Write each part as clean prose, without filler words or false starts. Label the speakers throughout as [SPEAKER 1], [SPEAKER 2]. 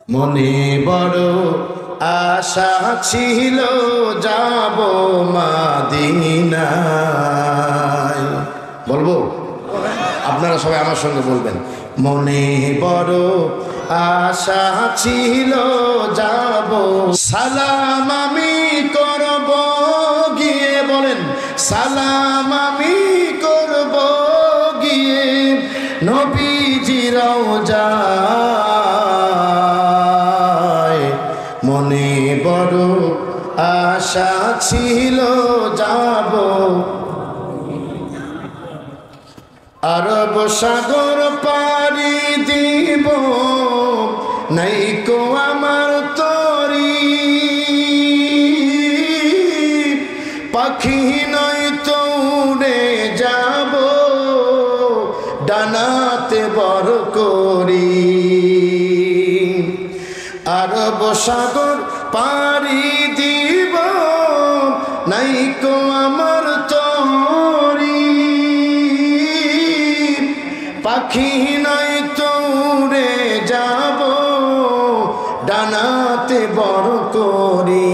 [SPEAKER 1] মনে বড় আশা ছিল যাব মদিনায়। বলবো? আপনারা সবাই আমার সঙ্গে বলবেন। মনে বড় আশা ছিল যাব, সালাম আমি করব গিয়ে, বলেন সালাম আমি করব গিয়ে নবীজি রওজায়। মনে বড় আশা ছিল যাব, আরব সাগর পাড়ি দিব, নাইকো আমার তরি, পাখি নয় তো উড়ে যাব, ডানাতে বড় করি। আরব সাগর পাড়ি দিব, নাইকো আমার তরি, পাখি নয় তো উড়ে যাব, ডানাতে বড় করি।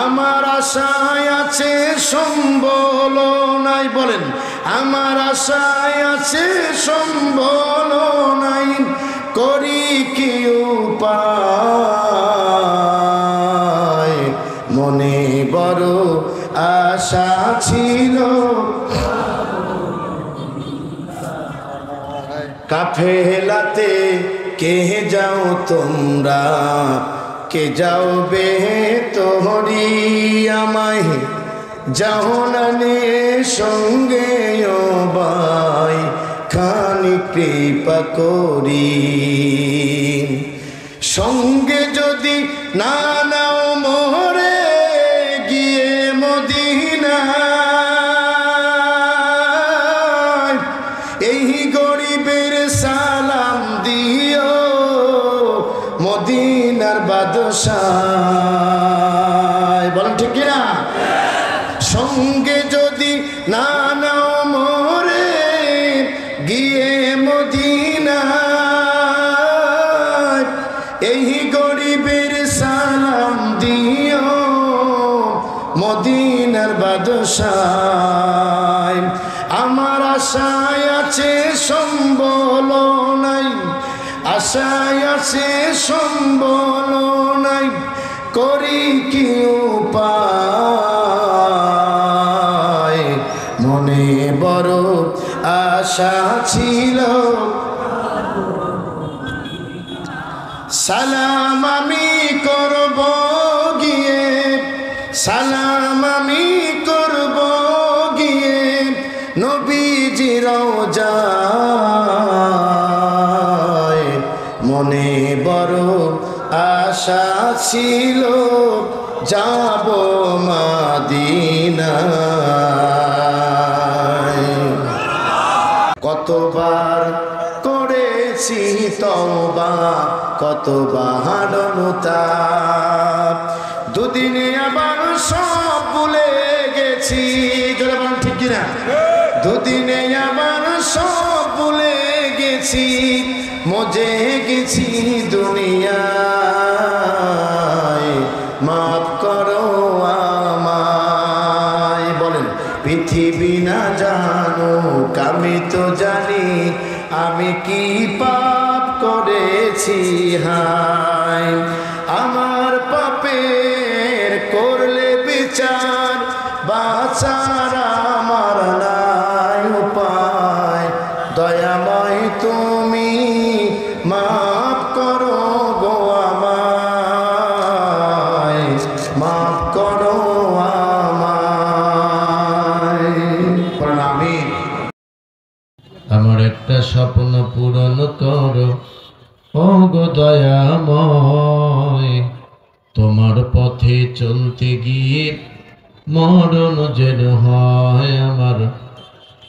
[SPEAKER 1] আমার আশায় আছে সম্বল নাই, বলেন আমার আশায় আছে সম্বল নাই, করি কি উপায়। মনে বড় আশা ছিল, কাফেলাতে কে যাও তোমরা, কে যাও বে তোহরি, আমায় যাও না নিয়ে সঙ্গে ও ভাই, খানি কৃপা করি। সঙ্গে যদি না নাও মোরে গিয়ে মদিনায়, এই গরিবের সালাম দিও মদিনার বাদশাহ। বলেন ঠিক কিনা? সঙ্গে যদি না নাও মোরে গিয়ে মদিনায়, এই গরিবের সালাম দিও মদিনার বাদশাহ। আমার আশায় আছে সম্বল নাই, আশায় আছে সম্বল নাই, করি কি উপায়। মনে বড় আশা ছিল, সালাম আমি করব গিয়ে, সালাম আমি করব গিয়ে নবীজি রওজায়। মনে বড় আশা ছিল যাব মদিনায়। কতবার করেছি তওবা, কতবার অনুতাপ, দুদিনে আবার সব ভুলে গেছি। ঠিক কিনা? দুদিনে আবার সব ভুলে গেছি, মজে গেছি দুনিয়ায়, মাফ করো আমায়। বলেন পৃথিবী না জানুক আমি তো জানি, আমি কি পাপ করেছি হায়। আমার পাপের করলে বিচার, বাঁচার আমার নাই উপায়। দয়াময় তুমি মাফ করো গো আমায়, মাফ করো আমায়। বলেন আমিন।
[SPEAKER 2] আমার একটা স্বপ্ন পূরণ করো ও গো দয়াময়, তোমার পথে চলতে গিয়ে মরণ যেন হয় আমার,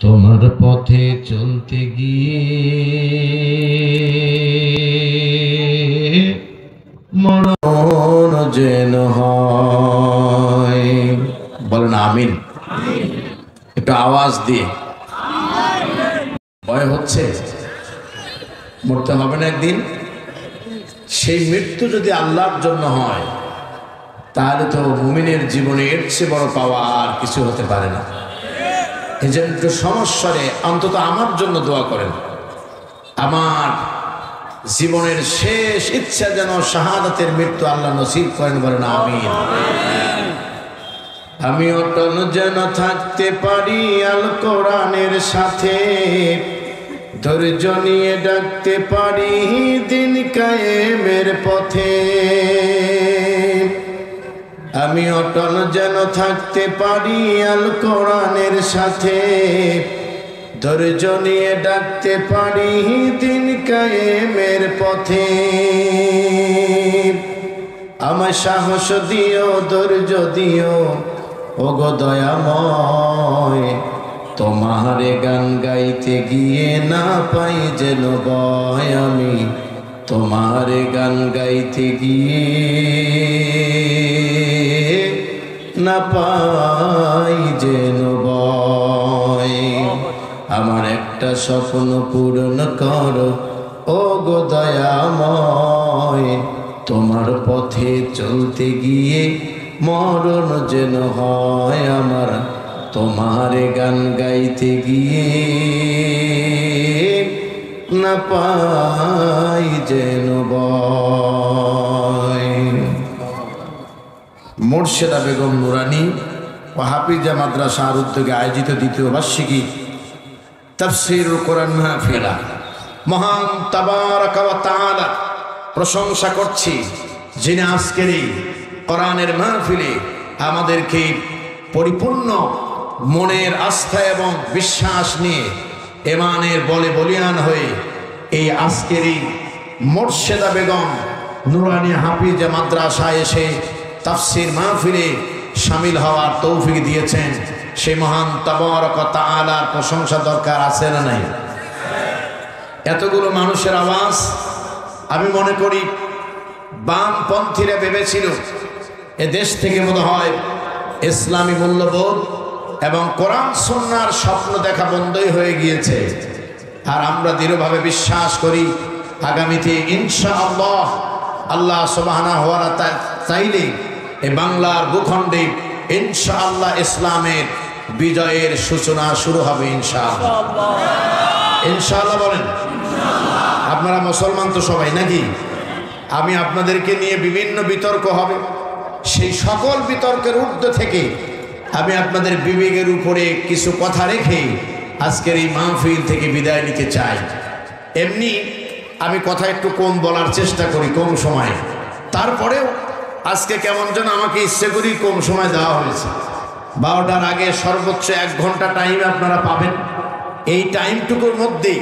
[SPEAKER 2] তোমার পথে চলতে গিয়ে মরণ যেন হয়।
[SPEAKER 1] বলেন আমিন। একটু আওয়াজ দিয়ে। ভয় হচ্ছে? মরতে হবে না একদিন? সেই মৃত্যু যদি আল্লাহর জন্য হয় তাহলে তো মুমিনের জীবনে এর চেয়ে বড় পাওয়া আর কিছু হতে পারে না। এই জন্য একটু সমস্যারে অন্তত আমার জন্য দোয়া করেন, আমার জীবনের শেষ ইচ্ছা যেন শাহাদাতের মৃত্যু আল্লাহ নসিব করেন, বলেন আমিন। আমি অটল যেন থাকতে পারি আল কোরআনের সাথে, ধৈর্য নিয়ে ডাকতে পারি দিন কায়েমের পথে। আমি অটল যেন থাকতে পারি আল কোরআনের সাথে, ধৈর্য নিয়ে ডাকতে পারি দিন কায়েমের পথে। আমার সাহস দিও, ধৈর্য দিও ওগো দয়াময়, তোমারে গান গাইতে গিয়ে না পাই যেন ভয়। আমি তোমারে গান গাইতে গিয়ে না পাই যেন ভয়। আমার একটা স্বপ্ন পূরণ করো ওগো দয়াময়, তোমার পথে চলতে গিয়ে মরণ যেন হয় আমার, তোমারে গান গাইতে গিয়ে না পাই যেন ভয়। মোর্শেদা বেগম নুরানী ও হাফিজা মাদ্রাসার উদ্যোগে আয়োজিত দ্বিতীয় বার্ষিকী তাফসীরুল কোরআন মাহফিল, মহান তাবারাকা ওয়া তাআলা প্রশংসা করছি যিনি আজকের এই কোরআনের মাহফিলে আমাদেরকে পরিপূর্ণ মনের আস্থা এবং বিশ্বাস নিয়ে ঈমানের বলে বলিয়ান হয়ে এই আজকের এই মোর্শেদা বেগম নুরানী হাফিজা মাদ্রাসায় এসে তাফসীর মাহফিলে শামিল হওয়ার তৌফিক দিয়েছেন। সেই মহান তাবারাকা ওয়া তাআলার প্রশংসা দরকার আছে না নাই? এতগুলো মানুষের আওয়াজ, আমি মনে করি বামপন্থীরা ভেবেছিল এ দেশ থেকে মনে হয় ইসলামী মূল্যবোধ এবং কোরআন সুন্নাহর স্বপ্ন দেখা বন্ধই হয়ে গিয়েছে। আর আমরা দৃঢ়ভাবে বিশ্বাস করি আগামীতে ইনশাআল্লাহ আল্লাহ সুবহানাহু ওয়া তাআলা চাইলে এই বাংলার ভূখণ্ডে ইনশাআল্লাহ ইসলামের বিজয়ের সূচনা শুরু হবে ইনশাআল্লাহ। ইনশাআল্লাহ বলেন। আপনারা মুসলমান তো সবাই নাকি? আমি আপনাদেরকে নিয়ে বিভিন্ন বিতর্ক হবে, সেই সকল বিতর্কের ঊর্ধ্বে থেকে আমি আপনাদের বিবেকের উপরে কিছু কথা রেখে আজকের এই মাহফিল থেকে বিদায় নিতে চাই। এমনি আমি কথা একটু কম বলার চেষ্টা করি, কম সময়ে। তারপরেও আজকে কেমন যেন আমাকে ইচ্ছে করি কম সময় দেওয়া হয়েছে। 12টার আগে সর্বোচ্চ 1 ঘন্টা টাইম আপনারা পাবেন। এই টাইমটুকুর মধ্যেই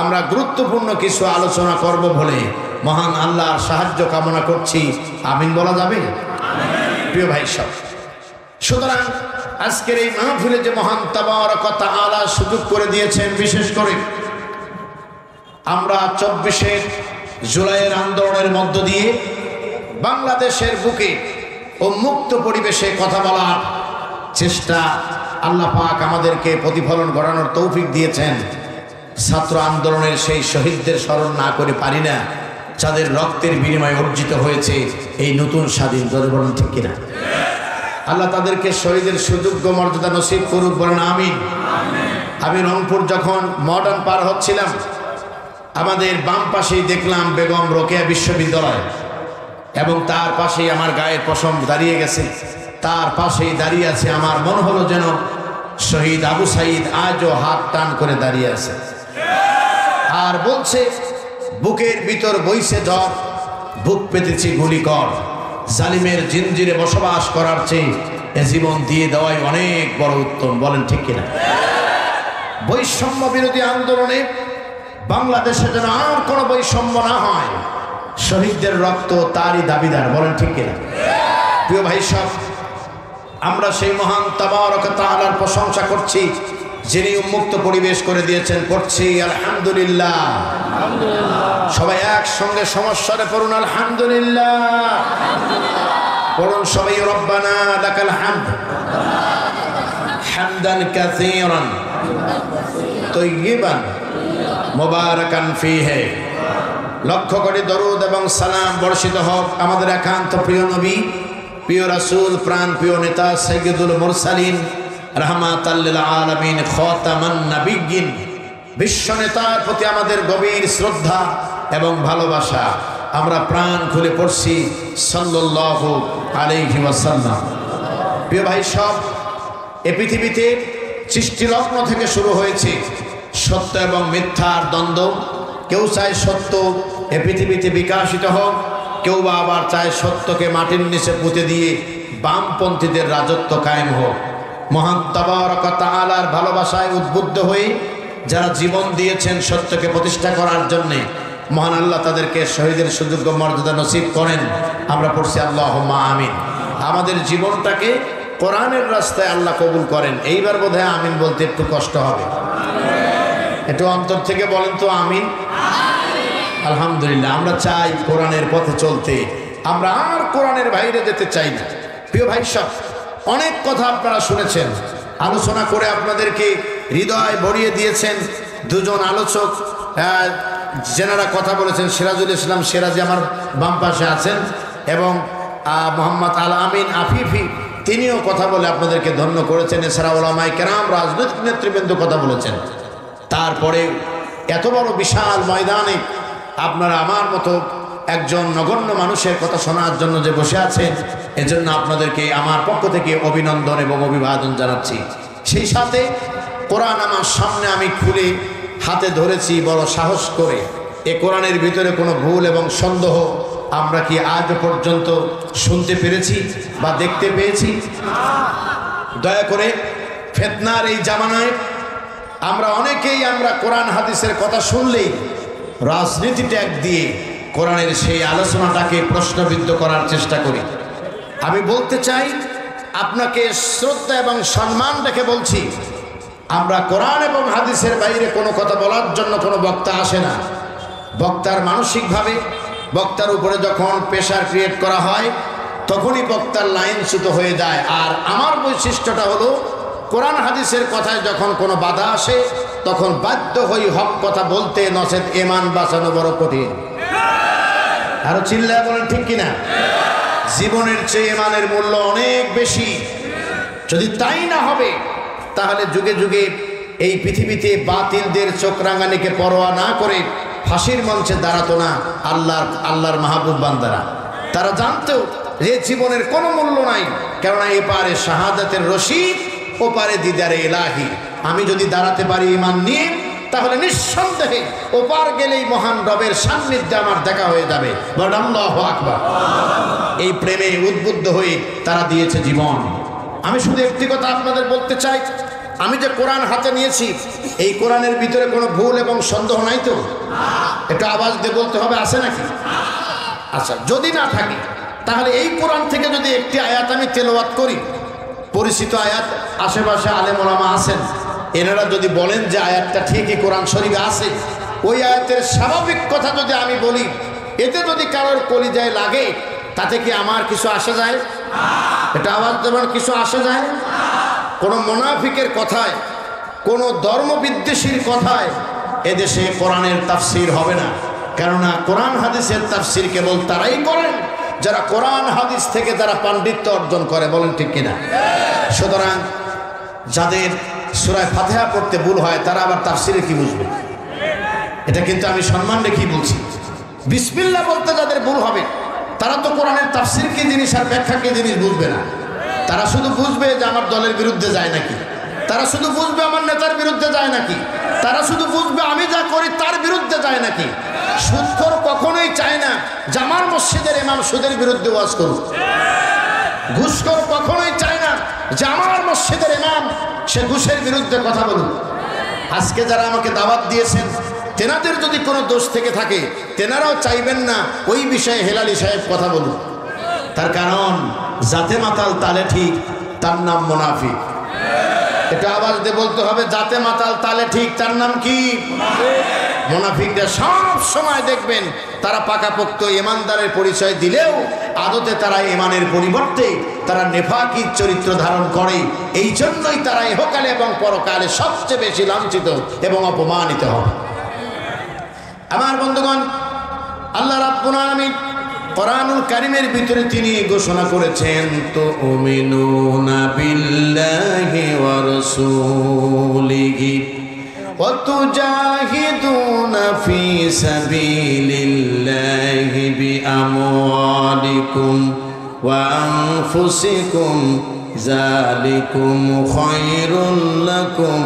[SPEAKER 1] আমরা গুরুত্বপূর্ণ কিছু আলোচনা করব বলে মহান আল্লাহর সাহায্য কামনা করছি। আমিন বলা যাবে? প্রিয় ভাই সব, সুতরাং আজকের এই মাহফিলে যে মহান তাবারাকা ওয়া তাআলা সুযোগ করে দিয়েছেন, বিশেষ করে আমরা 24 জুলাইয়ের আন্দোলনের মধ্য দিয়ে বাংলাদেশের বুকে উন্মুক্ত পরিবেশে কথা বলার চেষ্টা আল্লাহ পাক আমাদেরকে প্রতিফলন ঘটানোর তৌফিক দিয়েছেন। ছাত্র আন্দোলনের সেই শহীদদের স্মরণ না করে পারি না, যাদের রক্তের বিনিময়ে অর্জিত হয়েছে এই নতুন স্বাধীন জনগণ, ঠিক কিনা? আল্লাহ তাদেরকে শহীদের সুযোগ্য মর্যাদা নসিব করুক, বলেন আমিন। আমি রংপুর যখন মডার্ন পার হচ্ছিলাম, আমাদের বাম পাশেই দেখলাম বেগম রোকেয়া বিশ্ববিদ্যালয়, এবং তার পাশেই আমার গায়ের পশম দাঁড়িয়ে গেছে। তার পাশেই দাঁড়িয়ে আছে, আমার মনে হলো যেন শহীদ আবু সাইদ আজও হাত টান করে দাঁড়িয়ে আছে আর বলছে, বুকের ভিতর বইছে ঝড়, বুক পেতেছি গুলি কর, জালিমের জিনজিরে বসবাস করার চেয়ে এ জীবন দিয়ে দেওয়াই অনেক বড় উত্তম। বলেন ঠিক কিনা? বৈষম্য বিরোধী আন্দোলনে বাংলাদেশে যেন আর কোনো বৈষম্য না হয়, শহীদদের রক্ত তারই দাবিদার। বলেন ঠিক কিনা? প্রিয় ভাই সব, আমরা সেই মহান তাবারাকা ওয়া তাআলার প্রশংসা করছি যিনি উন্মুক্ত পরিবেশ করে দিয়েছেন। পড়ছি আলহামদুলিল্লাহ। সবাই একসঙ্গে সমস্যারে পড়ুন আলহামদুলিল্লাহ। পড়ুন সবাই রব্বানা লাকাল হামদ হামদান কাসীরান তাইয়িবান মুবারাকান ফীহি লক্ষ কোটি দরুদ এবং সালাম বর্ষিত হোক আমাদের একান্ত প্রিয় নবী, প্রিয় রাসূল, প্রাণ প্রিয় নেতা সাইয়্যিদুল মুরসালিন রাহমাতাল লিল আলামিন খাতামান নাবিয়্যিন বিশ্ব নেতার প্রতি আমাদের গভীর শ্রদ্ধা এবং ভালোবাসা। আমরা প্রাণ খুলে পড়ছি সাল্লাল্লাহু আলাইহি ওয়াসাল্লাম। প্রিয় ভাই সব, এ পৃথিবীতে সৃষ্টিলগ্ন থেকে শুরু হয়েছে সত্য এবং মিথ্যার দ্বন্দ্ব। কেউ চায় সত্য এ পৃথিবীতে বিকাশিত হোক, কেউ বা আবার চায় সত্যকে মাটির নিচে পুঁতে দিয়ে বামপন্থীদের রাজত্ব কায়েম হোক। মহান তাবারক ওয়া তাআলার ভালোবাসায় উদ্বুদ্ধ হয়ে যারা জীবন দিয়েছেন সত্যকে প্রতিষ্ঠা করার জন্যে, মহান আল্লাহ তাদেরকে শহীদের সুযোগ্য মর্যাদা নসিব করেন। আমরা পড়ছি আল্লাহুম্মা আমিন। আমাদের জীবনটাকে কোরআনের রাস্তায় আল্লাহ কবুল করেন। এইবার বোধহয় আমিন বলতে একটু কষ্ট হবে, একটু অন্তর থেকে বলেন তো আমিন। আলহামদুলিল্লাহ, আমরা চাই কোরআনের পথে চলতে, আমরা আর কোরআনের বাইরে যেতে চাই না। প্রিয় ভাই সব, অনেক কথা আপনারা শুনেছেন, আলোচনা করে আপনাদেরকে হৃদয় ভরিয়ে দিয়েছেন দুজন আলোচক যেনারা কথা বলেছেন। সিরাজুল ইসলাম সিরাজি আমার বাম পাশে আছেন এবং মোহাম্মদ আল আমিন আফিফি, তিনিও কথা বলে আপনাদেরকে ধন্য করেছেন। এছাড়া ওলামায়ে কেরাম, রাজনৈতিক নেতৃবৃন্দ কথা বলেছেন। তারপরে এত বড় বিশাল ময়দানে আপনারা আমার মতো একজন নগণ্য মানুষের কথা শোনার জন্য যে বসে আছেন, এজন্য আপনাদেরকে আমার পক্ষ থেকে অভিনন্দন এবং অভিবাদন জানাচ্ছি। সেই সাথে কোরআন আমার সামনে আমি খুলে হাতে ধরেছি বড় সাহস করে। এ কোরআনের ভিতরে কোনো ভুল এবং সন্দেহ আমরা কি আজ পর্যন্ত শুনতে পেরেছি বা দেখতে পেয়েছি? দয়া করে ফিতনার এই জামানায় আমরা অনেকেই আমরা কোরআন হাদিসের কথা শুনলেই রাজনীতি ট্যাগ দিয়ে কোরআনের সেই আলোচনাটাকে প্রশ্নবিদ্ধ করার চেষ্টা করি। আমি বলতে চাই, আপনাকে শ্রদ্ধা এবং সম্মান রেখে বলছি, আমরা কোরআন এবং হাদিসের বাইরে কোনো কথা বলার জন্য কোনো বক্তা আসে না। বক্তার মানসিকভাবে বক্তার উপরে যখন প্রেশার ক্রিয়েট করা হয় তখনই বক্তার লাইনচ্যুত হয়ে যায়। আর আমার বৈশিষ্ট্যটা হলো, কোরআন হাদিসের কথায় যখন কোনো বাধা আসে তখন বাধ্য হই হক কথা বলতে, নচেত ঈমান বাঁচানো বড় কঠিন। আরো চিল্লায় বলেন ঠিক কিনা? জীবনের চেয়ে ঈমানের মূল্য অনেক বেশি। যদি তাই না হবে তাহলে যুগে যুগে এই পৃথিবীতে বাতিলদের চোখ রাঙানিকে পরোয়া না করে ফাঁসির মঞ্চে দাঁড়াতো না আল্লাহর মাহবুব বান্দারা। তারা জানতো যে জীবনের কোনো মূল্য নাই, কেননা এপারে শাহাদাতের রশিদ, ওপারে দিদারে ইলাহি। আমি যদি দাঁড়াতে পারি ঈমান নিয়ে, তাহলে নিঃসন্দেহে ওপার গেলেই মহান রবের সান্নিধ্যে আমার দেখা হয়ে যাবে। বলেন আল্লাহু আকবার। এই প্রেমে উদ্বুদ্ধ হয়ে তারা দিয়েছে জীবন। আমি শুধু একটি কথা আপনাদের বলতে চাই, আমি যে কোরআন হাতে নিয়েছি, এই কোরআনের ভিতরে কোনো ভুল এবং সন্দেহ নাই তো? একটু আওয়াজ দিয়ে বলতে হবে, আছে নাকি? আচ্ছা, যদি না থাকে তাহলে এই কোরআন থেকে যদি একটি আয়াত আমি তেলাওয়াত করি, পরিচিত আয়াত, আশেপাশে আলেম ওলামা আছেন, এনারা যদি বলেন যে আয়াতটা ঠিকই কোরআন শরীফে আছে, ওই আয়াতের স্বাভাবিক কথা যদি আমি বলি, এতে যদি কারোর কলিজায় লাগে, তাতে কি আমার কিছু আসে যায়? এটা আওয়াজ দেবেন, কিছু আসে যায়? কোনো মুনাফিকের কথায়, কোনো ধর্মবিদ্বেষীর কথায় এদেশে কোরআনের তাফসির হবে না। কেননা কোরআন হাদিসের তাফসির কেবল তারাই করেন যারা কোরআন হাদিস থেকে যারা পাণ্ডিত্য অর্জন করে। বলেন ঠিক কিনা? সুতরাং যাদের সূরা ফাতিহা পড়তে ভুল হয় তারা আবার তাফসিরে কি বুঝবে? এটা কিন্তু আমি সম্মান রেখেই বলছি। বিসমিল্লাহ বলতে যাদের ভুল হবে তারা তো কোরআনের তাফসির কি জিনিস আর ব্যাখ্যা কি জিনিস বুঝবে না। তারা শুধু বুঝবে যে আমার দলের বিরুদ্ধে যায় নাকি, তারা শুধু বুঝবে আমার নেতার বিরুদ্ধে যায় নাকি, তারা শুধু বুঝবে আমি যা করি তার বিরুদ্ধে যায় নাকি। সুদখোর কখনোই চায় না যে আমার মসজিদের ইমাম সুদের বিরুদ্ধে ওয়াজ করুক। ঘুষখোর কখনোই চায় না যে আমার মসজিদের ইমাম সে ঘুষের বিরুদ্ধে কথা বলুক। আজকে যারা আমাকে দাওয়াত দিয়েছেন, তেনাদের যদি কোনো দোষ থেকে থাকে, তেনারাও চাইবেন না ওই বিষয়ে হেলালি সাহেব কথা বলুন। তার কারণ জাতে মাতাল তালে ঠিক, তার নাম মুনাফিক। এটা আওয়াজ দিয়ে বলতে হবে, জাতে মাতাল তালে ঠিক, তার নাম কি? মুনাফিকরা সব সময় দেখবেন তারা পাকাপোক্ত ইমানদারের পরিচয় দিলেও আদতে তারা ইমানের পরিবর্তে তারা নেফাকি চরিত্র ধারণ করে। এই জন্যই তারা ইহকালে এবং পরকালে সবচেয়ে বেশি লাঞ্ছিত এবং অপমানিত হবে। আমার বন্ধুগণ, আল্লাহ রাব্বুল আলামিন কোরআনুল কারীমের ভিতরে তিনি ঘোষণা করেছেন, তুমিনুনা বিল্লাহি ওয়া রাসূলিহি ওয়া তুজাহিদুনা ফি সাবিলিল্লাহি বিআমওয়ালিকুম ওয়া আনফুসিকুম যালিকুম খায়রুল লাকুম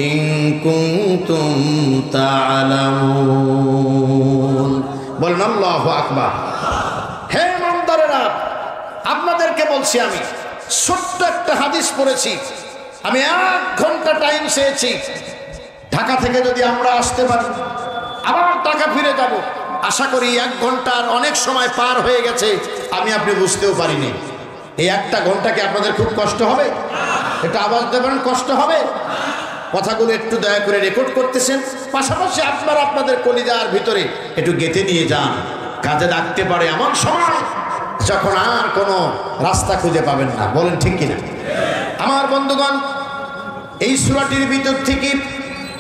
[SPEAKER 1] ইন কুনতুম তা'লামুন। বলেন আল্লাহু আকবার। হে ইমানদারেরা, আপনাদেরকে বলছি, আমি ছোট্ট একটা হাদিস পড়েছি। আমি 1 ঘন্টা টাইম চেয়েছি। ঢাকা থেকে যদি আমরা আসতে পারি, আবার টাকা ফিরে যাব। আশা করি 1 ঘন্টার অনেক সময় পার হয়ে গেছে, আমি আপনি বুঝতেও পারিনি। এই 1টা ঘন্টা কি আপনাদের খুব কষ্ট হবে? এটা আওয়াজ দেবেন, কষ্ট হবে? কথাগুলো একটু দয়া করে রেকর্ড করতেছেন, পাশাপাশি আপনারা আপনাদের কলিজার ভিতরে একটু গেঁথে নিয়ে যান। কাজে লাগতে পারে এমন সময় যখন আর কোনো রাস্তা খুঁজে পাবেন না। বলেন ঠিক কিনা? আমার বন্ধুগণ, এই সূরাটির ভিতর থেকে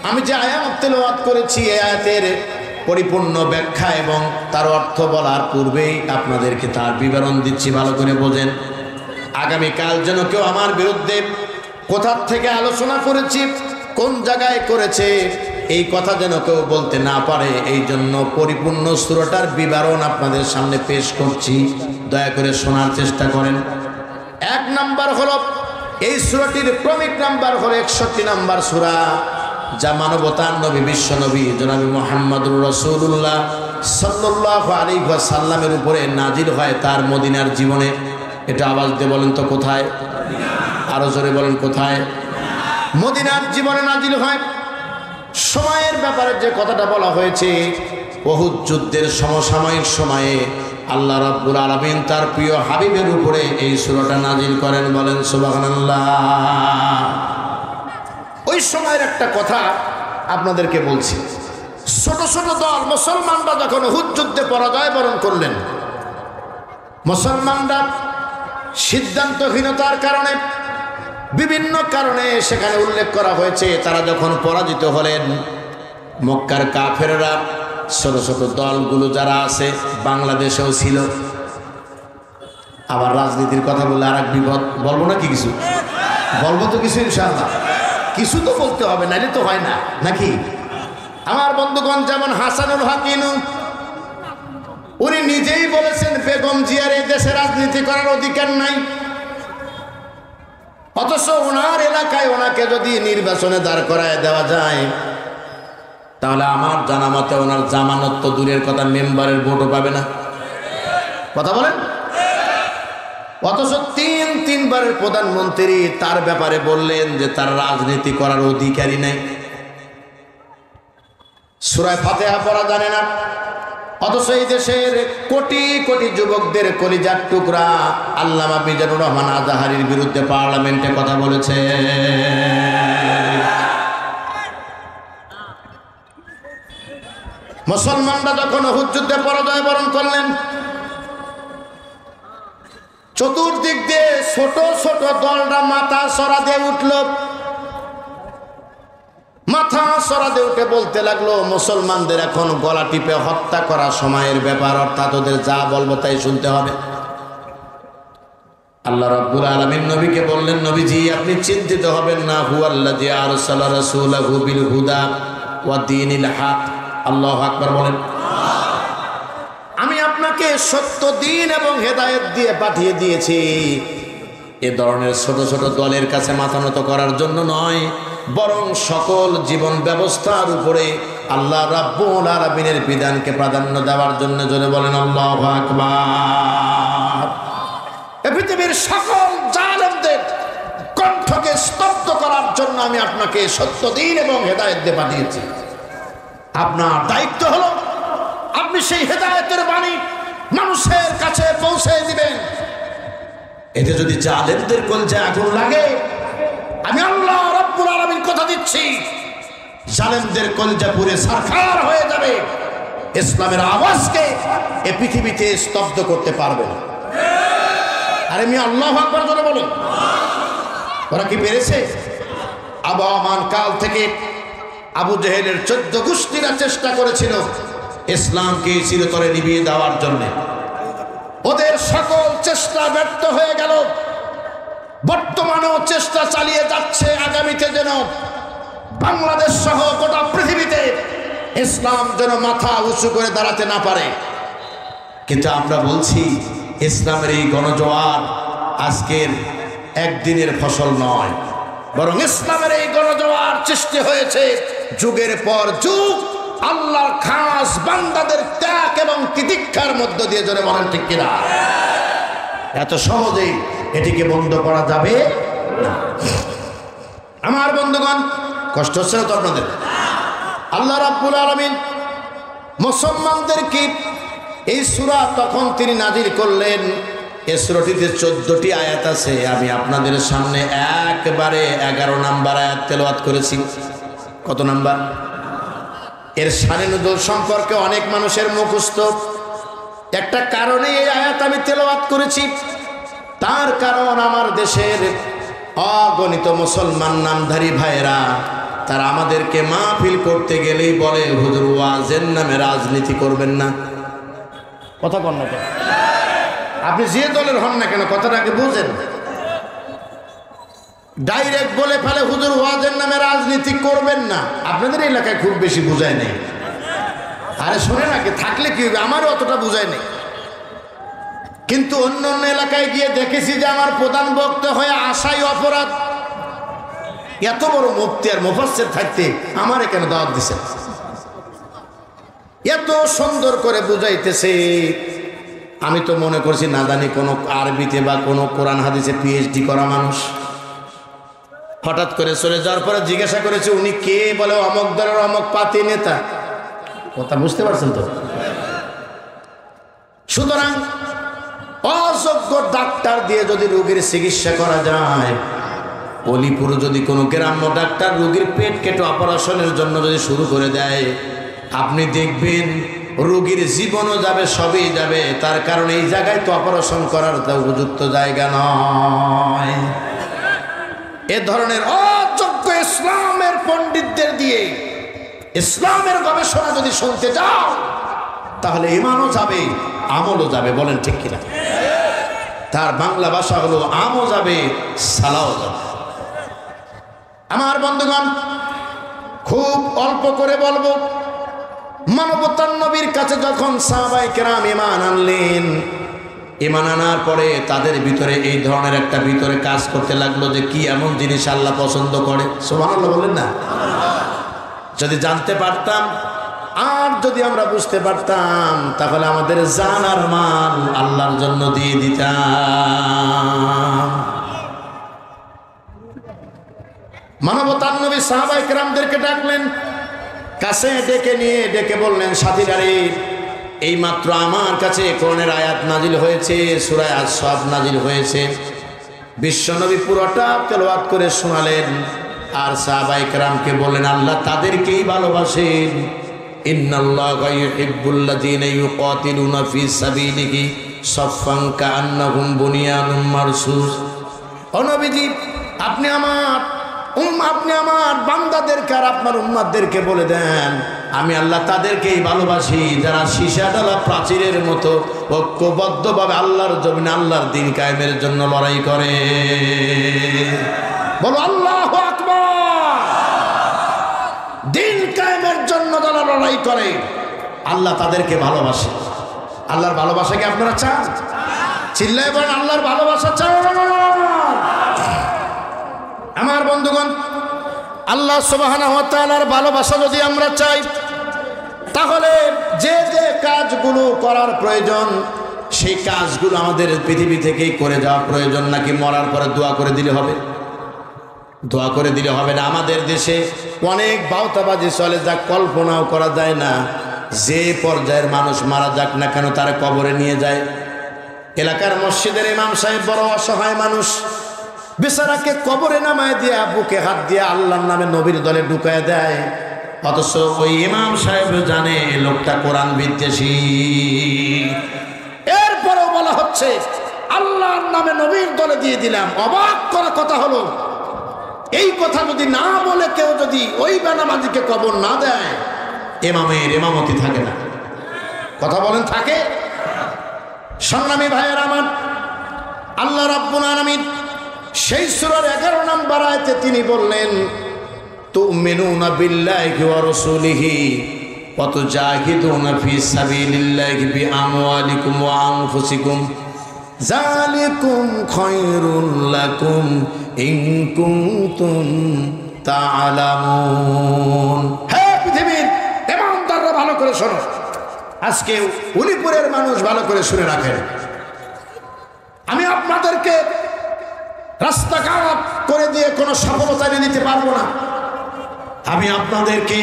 [SPEAKER 1] আমি যে আয়াত তেলাওয়াত করেছি, এই আয়াতের পরিপূর্ণ ব্যাখ্যা এবং তার অর্থ বলার পূর্বেই আপনাদেরকে তার বিবরণ দিচ্ছি, ভালো করে বোঝেন। আগামীকাল যেন কেউ আমার বিরুদ্ধে কোথা থেকে আলোচনা করেছি, কোন জায়গায় করেছে, এই কথা যেন কেউ বলতে না পারে, এই জন্য পরিপূর্ণ সূরাটার বিবরণ আপনাদের সামনে পেশ করছি। দয়া করে শোনার চেষ্টা করেন। 1 নাম্বার হলো, এই সূরাটির ক্রমিক নাম্বার হলো 61 নাম্বার সূরা, যা মানবতার নবী, বিশ্ব নবী জনাবি মুহাম্মদুর রাসূলুল্লাহ সাল্লাল্লাহু আলাইহি ওয়াসাল্লামের উপরে নাজিল হয় তার মদিনার জীবনে। এটা আওয়াজ দিয়ে বলেন তো কোথায়? আরো জোরে বলেন কোথায়? মদিনার জীবনে নাজিল হয়। সময়ের ব্যাপারে যে কথাটা বলা হয়েছে, উহুদ যুদ্ধের সমসাময়িক সময়ে আল্লাহ রাব্বুল আলামিন তার প্রিয় হাবিবের উপরে এই সূরাটা নাজিল করেন। বলেন সুবহানাল্লাহ। ওই সময়ের একটা কথা আপনাদেরকে বলছি। ছোট ছোট দল মুসলমানরা যখন উহুদ যুদ্ধে পরাজয় বরণ করলেন, মুসলমানরা সিদ্ধান্তহীনতার কারণে, বিভিন্ন কারণে সেখানে উল্লেখ করা হয়েছে, তারা যখন পরাজিত হলেন, মক্কার কাফেররা ছোট ছোট দলগুলো যারা আছে, বাংলাদেশেও ছিল। আবার রাজনীতির কথা বললে আর এক বিপদ। বলবো না কি কিছু? বলবো তো কিছু, ইনশাআল্লাহ কিছু তো বলতে হবে, নাইলে তো হয় না, নাকি? আমার বন্ধুগণ, যেমন হাসানুল হক ইনু, উনি নিজেই বলেছেন বেগম জিয়ার এই দেশে রাজনীতি করার অধিকার নাই। অথচ ওনার এলাকায় ওনাকে যদি নির্বাচনে দাঁড় করায় দেওয়া যায়, তাহলে আমার জানা মতে ওনার জামানত তো দূরের কথা, মেম্বারের ভোটও পাবে না। কথা বলেন। অথচ 3 বারের প্রধানমন্ত্রী তার ব্যাপারে বললেন যে তার রাজনীতি করার অধিকারই নেই। সূরা ফাতিহা পড়া জানে না, অথচ এই দেশের কোটি কোটি যুবকদের কলিজার টুকরা আল্লামা মিজানুর রহমান আজহারীর বিরুদ্ধে পার্লামেন্টে কথা বলেছে। মুসলমানরা যখন উহুদ যুদ্ধে পরাজয় বরণ করলেন, চতুর্দিক দিয়ে ছোট ছোট দলরা মাথা চড়া দিয়ে উঠল। মাথা চড়া দিয়ে উঠে বলতে লাগলো, মুসলমানদের এখন গলা টিপে হত্যা করা সময়ের ব্যাপার, অর্থাৎ ওদের যা বলবো তাই শুনতে হবে। আল্লাহ রাব্বুল আলামিন নবীকে বললেন, নবীজি আপনি চিন্তিত হবেন না, হুয়াল্লাযী আরসালা রাসূলাহু বিল হুদা ওয়া দীনিল হক। আল্লাহু আকবার বলেন। আমি আপনাকে সত্য দিন এবং হেদায়েত দিয়ে পাঠিয়ে দিয়েছি। এ ধরনের ছোট ছোট দলের কাছে মাথা নত করার জন্য নয়, বরং সকল জীবন ব্যবস্থার উপরে আল্লাহ রাব্বুল আলামিনের বিধানকে প্রাধান্য দেওয়ার জন্য। জোরে বলেন আল্লাহু আকবার। এই পৃথিবীর সকল জালেমদের কণ্ঠকে স্তব্ধ করার জন্য আমি আপনাকে সত্য দিন এবং হেদায়েত দিয়ে পাঠিয়েছি। আপনার দায়িত্ব হলো আপনি সেই হেদায়েতের বাণী মানুষের কাছে পৌঁছে দিবেন। এতে যদি জালেমদের কলজে আগুন লাগে, আমি আল্লাহ রাব্বুল আলামিন কথা দিচ্ছি, জালেমদের কলজা পুরে সারখার হয়ে যাবে। ইসলামের আওয়াজকে এই পৃথিবীতে স্তব্ধ করতে পারবে না। আরে আমি আল্লাহু আকবার বলে বলুন। ওরা কি পেরেছে? আবহমান কাল থেকে আবু জেহেলের 14 গোষ্ঠীরা চেষ্টা করেছিল ইসলামকে চিরতরে নিভিয়ে দেওয়ার জন্য। ওদের সকল চেষ্টা ব্যর্থ হয়ে গেল। বর্তমানেও চেষ্টা চালিয়ে যাচ্ছে, আগামীতে যেন বাংলাদেশ সহ গোটা পৃথিবীতে ইসলাম যেন মাথা উঁচু করে দাঁড়াতে না পারে। কিন্তু আমরা বলছি, ইসলামের এই গণজোয়ার আজকের একদিনের ফসল নয়, বরং ইসলামের এই গণজোয়ার সৃষ্টি হয়েছে যুগের পর যুগ আল্লাহর খাস বান্দাদের ত্যাগ এবং তিতিক্ষার মধ্য দিয়ে। জোরে বলেন ঠিক কিনা? এত সহজেই এটিকে বন্ধ করা যাবে না। আমার বন্ধুগণ, কষ্ট হচ্ছে না তো আপনাদের? আল্লাহ রাব্বুল আলামিন মুসলমানদেরকে এই সূরা তখন তিনি নাজিল করলেন। এই সূরাটিতে 14টি আয়াত আছে। আমি আপনাদের সামনে একবারে 11 নাম্বার আয়াত তেলাওয়াত করেছি। কত নাম্বার? এর শানে নুজুল সম্পর্কে অনেক মানুষের মুখস্থ। একটা কারণে এই আয়াত আমি তেলাওয়াত করেছি। তার কারণ আমার দেশের অগণিত মুসলমান নামধারী ভাইরা তারা আমাদেরকে মাহফিল করতে গেলেই বলে, হুজুর ওয়াজের নামে রাজনীতি করবেন না। কথা বল না কেন? আপনি যে দলের হন না কেন, কথাটাকে বুঝেন। ডাইরেক্ট বলে ফেলে, হুজুর ওয়াজের নামে রাজনীতি করবেন না। আপনাদের এলাকায় খুব বেশি বুঝায় নেই। আরে শোনে নাকি, থাকলে কি হবে, আমারও অতটা বুঝায় নেই। কিন্তু অন্য অন্য এলাকায় গিয়ে দেখেছি যে আমার প্রধান বক্তা হয়ে আসাই অপরাধ। এত বড় মুফতি আর মুফাসসির থাকতে আমারে কেন দাওয়াত দিছে? এত সুন্দর করে বুঝাইতেছে। আমি তো মনে করছি না জানি কোনো আরবিতে বা কোনো কোরআন হাদিসে পিএইচডি করা মানুষ। হঠাৎ করে চলে যাওয়ার পরে জিজ্ঞাসা করেছে, উনি কে? বলে অমক দলের অমক পাতি নেতা। কথা বুঝতে পারছেন তো? সুতরাং অযোগ্য ডাক্তার দিয়ে যদি রোগীর চিকিৎসা করা যায়, অলিপুর যদি কোনো গ্রাম্য ডাক্তার রোগীর পেট কেটে অপারেশনের জন্য যদি শুরু করে দেয়, আপনি দেখবেন রোগীর জীবনও যাবে, সবই যাবে। তার কারণ এই জায়গায় তো অপারেশন করার উপযুক্ত জায়গা নয়। এ ধরনের অযোগ্য ইসলামের পণ্ডিতদের দিয়ে ইসলামের গবেষণা যদি শুনতে যাও, তাহলে ঈমানও যাবে, আমলও যাবে। বলেন ঠিক কিনা? তার বাংলা ভাষা হলো আমও যাবে, সালাও যাবে। আমার বন্ধুগণ, খুব অল্প করে বলবো, মানবতার নবীর কাছে যখন সাহাবায়ে কেরাম ঈমান আনলেন, ঈমান আনার পরে তাদের ভিতরে এই ধরনের একটা ভিতরে কাজ করতে লাগলো যে কি এমন জিনিস আল্লাহ পছন্দ করে। সুবহানাল্লাহ বলেন না? যদি জানতে পারতাম আর যদি আমরা বুঝতে পারতাম, তাহলে আমাদের জান আর মাল আল্লাহর জন্য দিয়ে দিতাম। মানবতার নবী সাহাবায়ে কেরামদেরকে ডাকলেন, কাছে ডেকে বললেন, সাথীরারে, এই মাত্র আমার কাছে কোরআনের আয়াত নাজিল হয়েছে, সূরা আস-সাফ নাজিল হয়েছে। বিশ্বনবী পুরোটা তেলাওয়াত করে শোনালেন। আর সাহাবায়ে কেরামকে বললেন, আল্লাহ তাদেরকেই ভালোবাসেন। ইন্নাল্লাহা ইউহিব্বুল্লাযীনা ইউকাতিলুনা ফী সাবিলিহি সাফফান কাআন্নাহুম বুনিয়ানুম মারসুস। ও নবীজি, আপনি আমার বান্দাদেরকে আর আপনার উম্মতদেরকে বলে দেন, আমি আল্লাহ তাদেরকেই ভালোবাসি যারা সীসা ডালা প্রাচীরের মতো ঐক্যবদ্ধভাবে আল্লাহর জমিনে আল্লাহর দ্বীন কায়েমের জন্য লড়াই করে। বলো আল্লাহু আকবার। দ্বীন কায়েমের জন্য যারা লড়াই করে, আল্লাহ তাদেরকে ভালোবাসে। আল্লাহর ভালোবাসা কি আপনারা চান? চিল্লায় বলেন, আল্লাহর ভালোবাসা চান? আমার বন্ধুগণ, আল্লাহ সুবহানাহু ওয়া তাআলার ভালোবাসা যদি আমরা চাই, তাহলে যে যে কাজগুলো করার প্রয়োজন সেই কাজগুলো আমাদের পৃথিবী থেকেই করে যাওয়া প্রয়োজন, নাকি মরার পরে দোয়া করে দিলে হবে? দোয়া করে দিলে হবে না। আমাদের দেশে অনেক বাউতাবাজি চলে, যা কল্পনাও করা যায় না। যে পর্যায়ের মানুষ মারা যাক না কেন, তারা কবরে নিয়ে যায়। এলাকার মসজিদের ইমাম সাহেব বড় অসহায় মানুষ, বেচারাকে কবরে নামায় দিয়া বুকে হাত দিয়ে আল্লাহর নামে নবীর দলে ঢুকায় দেয়। অথচ ওই ইমাম সাহেব জানে লোকটা কোরআন বিদ্বেষী। এরপরেও বলা হচ্ছে আল্লাহর নামে নবীর দলে দিয়ে দিলাম। অবাক করা কথা হলো, এই কথা যদি না বলে কেউ যদি ওই বেনামাজিকে কবর না দেয়, ইমামের ইমামতি থাকে না। কথা বলেন থাকে? সংগ্রামী ভাইয়ের আমার, আল্লাহ রাব্বুল আলামিন সেই সূরার 11 নম্বর আয়াতে তিনি বললেন, তুমিনুনা বিল্লাহি ওয়া রাসূলিহি ওয়া তুজাহিদুনা ফি সাবিলিল্লাহি বিআমওয়ালিকুম ওয়া আনফুসিকুম যালিকুম খায়রুল লাকুম ইন কুনতুম তা'লামুন। হে পৃথিবীর ইমানদাররা ভালো করে শোনো, আজকে উলিপুরের মানুষ ভালো করে শুনে রাখেন। আমি আপনাদেরকে রাস্তাঘাট করে দিয়ে কোনো সফলতা এনে দিতে পারবো না। আমি আপনাদেরকে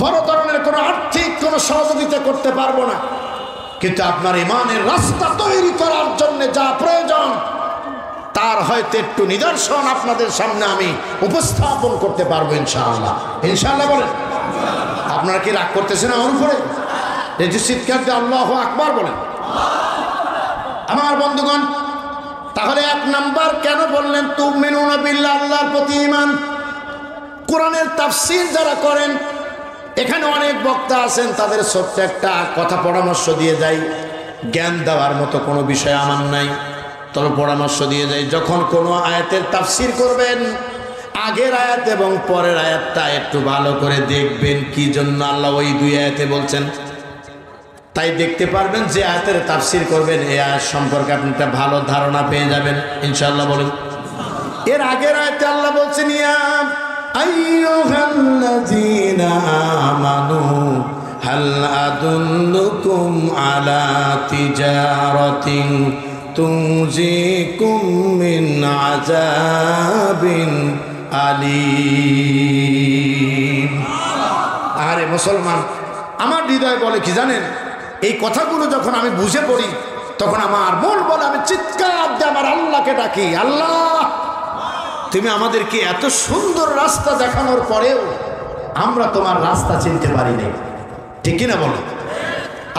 [SPEAKER 1] বড় ধরনের কোনো আর্থিক কোনো সহযোগিতা করতে পারবো না, কিন্তু আপনার ইমানের রাস্তা তৈরি করার জন্য যা প্রয়োজন তার হয়তো একটু নিদর্শন আপনাদের সামনে আমি উপস্থাপন করতে পারবো ইনশাআল্লাহ। ইনশাআল্লাহ বলেন। আপনারা কি রাগ করতেছেন আমার উপরে? এই যে চিৎকার দিয়ে আল্লাহু আকবার বলেন। আমার বন্ধুগণ, তাহলে 1 নাম্বার কেন বললেন তুমিনুনা বিল্লাহ, আল্লাহর প্রতি ঈমান? কোরআনের তাফসীর যারা করেন, এখানে অনেক বক্তা আছেন, তাদের ছোট্ট একটা কথা পরামর্শ দিয়ে যাই। জ্ঞান দেওয়ার মতো কোনো বিষয় আমার নাই, তবে পরামর্শ দিয়ে যাই। যখন কোনো আয়াতের তাফসীর করবেন, আগের আয়াত এবং পরের আয়াতটা একটু ভালো করে দেখবেন কি জন্য আল্লাহ ওই 2 আয়াতে বলছেন। তাই দেখতে পারবেন যে আয়াতের তাফসীর করবেন, এই আয়াত সম্পর্কে আপনি একটা ভালো ধারণা পেয়ে যাবেন ইনশাআল্লাহ বলেন। এর আগের আয়াতে আল্লাহ বলছেন, ইয়া আইয়ুহাল্লাযীনা আমানু হাল আদুল্লুকুম আলা তিজারাতিন তুনজিকুম মিন আযাবিন আলীম। আরে মুসলমান, আমার হৃদয় বলে কি জানেন, এই কথাগুলো যখন আমি বুঝে পড়ি তখন আমার মন বলে, আমি চিৎকার দিয়ে আমার আল্লাহকে ডাকি, আল্লাহ তুমি আমাদেরকে এত সুন্দর রাস্তা দেখানোর পরেও আমরা তোমার রাস্তা চিনতে পারি নাই। ঠিক কিনা বলো?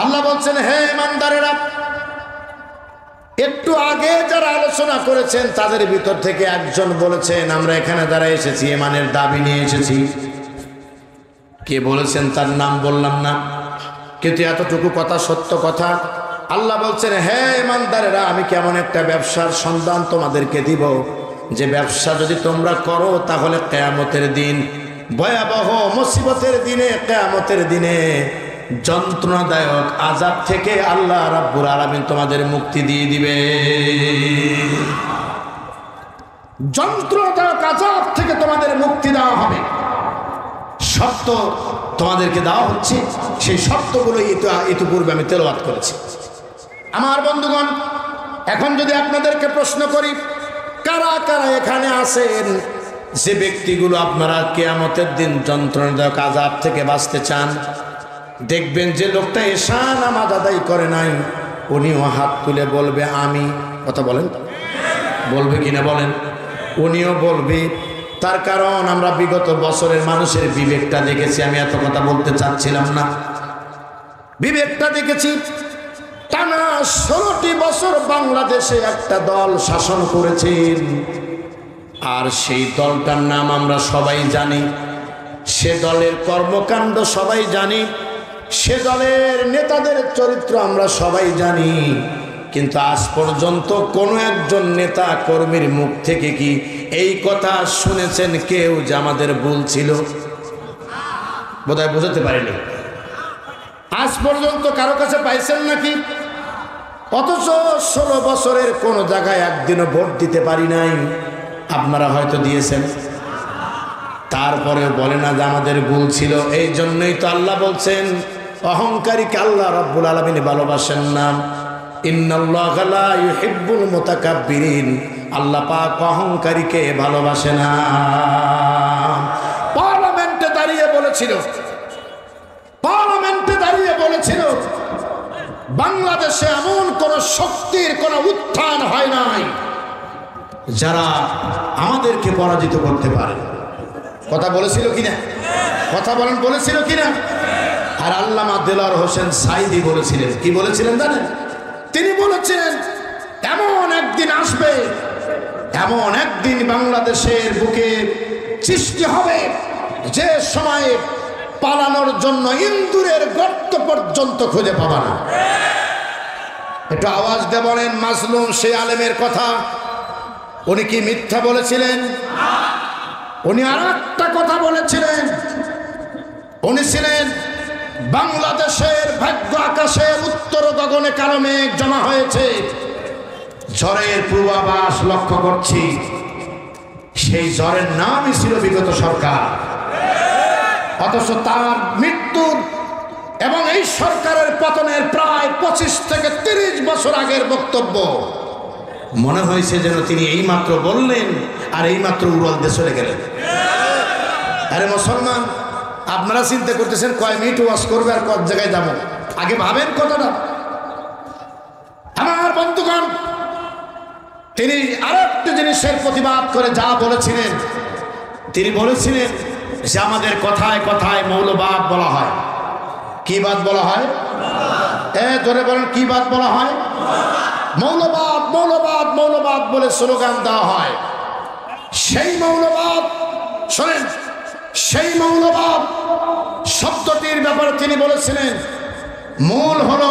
[SPEAKER 1] আল্লাহ বলছেন, হে ইমানদারেরা, একটু আগে যারা আলোচনা করেছেন তাদের ভিতর থেকে একজন বলেছেন, আমরা এখানে যারা এসেছি ঈমানের দাবি নিয়ে এসেছি। কে বলেছেন তার নাম বললাম না, কিন্তু এতটুকু কথা সত্য কথা। আল্লাহ বলছেন, হে ইমানদারেরা, আমি কেমন একটা ব্যবসার সন্ধান তোমাদেরকে দিব, যে ব্যবসা যদি তোমরা করো তাহলে কিয়ামতের দিন, ভয়াবহ মুসিবতের দিনে, কিয়ামতের দিনে যন্ত্রণাদায়ক আযাব থেকে আল্লাহ রাব্বুল আলামিন তোমাদের মুক্তি দিয়ে দিবে। যন্ত্রণাদায়ক আযাব থেকে তোমাদের মুক্তি দেওয়া হবে। শর্ত তোমাদেরকে দেওয়া হচ্ছে, সেই শর্তগুলো ইতিপূর্বে আমি তেলাওয়াত করেছি। আমার বন্ধুগণ, এখন যদি আপনাদেরকে প্রশ্ন করি, কারা কারা এখানে আছেন যে ব্যক্তিগুলো আপনারা কিয়ামতের দিন যন্ত্রণাদায়ক আযাব থেকে বাঁচতে চান? দেখবেন যে লোকটা এশা নামাজ আদায় করে নাই, উনিও হাত তুলে বলবে আমি। কথা বলেন, বলবে কিনা বলেন? উনিও বলবে। তার কারণ আমরা বিগত বছরের মানুষের বিবেকটা দেখেছি। আমি এত কথা বলতে চাচ্ছিলাম না, বিবেকটা দেখেছি। টানা 16টি বছর বাংলাদেশে একটা দল শাসন করেছেন, আর সেই দলটার নাম আমরা সবাই জানি, সে দলের কর্মকাণ্ড সবাই জানি, সে দলের নেতাদের চরিত্র আমরা সবাই জানি। কিন্তু আজ পর্যন্ত কোনো একজন নেতা কর্মীর মুখ থেকে কি এই কথা শুনেছেন কেউ যে আমাদের ভুল ছিল? বোধহয় বোঝাতে পারিনি। আজ পর্যন্ত কারো কাছে পাইছেন নাকি? অথচ 16 বছরের কোন জায়গায় একদিনও ভোট দিতে পারি নাই। আপনারা হয়তো দিয়েছেন, তারপরেও বলে না যে আমাদের ভুল ছিল। এই জন্যই তো আল্লাহ বলছেন, অহংকারীকে আল্লাহ রাব্বুল আলামিন ভালোবাসেন না। ইন্নাল্লাহা লা ইউহিব্বুল মুতাকাব্বিরিন, আল্লাহ পাক অহংকারীকে ভালোবাসে না। পার্লামেন্টে দাঁড়িয়ে বলেছিল বাংলাদেশে এমন কোন শক্তির কোন উত্থান হয় নাই যারা আমাদেরকে পরাজিত করতে পারে। কথা বলেছিল কিনা? কথা বলেন, বলেছিল কিনা? আর আল্লামা দেলোয়ার হোসেন সাঈদী বলেছিলেন, কি বলেছিলেন জানেন? তিনি বলেছিলেন, এমন একদিন আসবে, এমন একদিন বাংলাদেশের বুকে সৃষ্টি হবে যে সময়ে পালানোর জন্য ইন্দুরের গর্ত পর্যন্ত খুঁজে পাবা না। একটু আওয়াজ দিয়ে বলেন মাজলুম সেই আলেমের কথা উনি কি মিথ্যা বলেছিলেন? উনি আর একটা কথা বলেছিলেন, উনি ছিলেন বাংলাদেশের ভাগ্য আকাশের উত্তর গগনে কালো মেঘ জমা হয়েছে, ঝড়ের পূর্বাভাস লক্ষ্য করছি, সেই ঝড়ের নামই ছিল বিগত সরকার। অথচ তার মৃত্যুর এবং এই সরকারের পতনের প্রায় 25 থেকে 30 বছর আগের বক্তব্য মনে হয়েছে যেন তিনি এইমাত্র বললেন আর এইমাত্র উড়াল দিয়ে চলে গেলেন। আরে মুসলমান, আপনারা চিন্তা করতেছেন কয় মিনিট ওয়াজ করবে আর কত জায়গায় যাব, আগে ভাবেন কথাটা। আমার বন্ধুগণ, তিনি আরেকটি জিনিসের প্রতিবাদ করে যা বলেছিলেন, তিনি বলেছিলেন যে আমাদের কথায় কথায় মৌলবাদ বলা হয়। কি বাদ বলা হয়? জোরে বলেন, কি বাদ বলা হয়? মৌলবাদ, মৌলবাদ, মৌলবাদ বলে স্লোগান দেওয়া হয়। সেই মৌলবাদ, শোনেন, সেই মৌলবাদ শব্দটির ব্যাপারে তিনি বলেছিলেন মূল হলো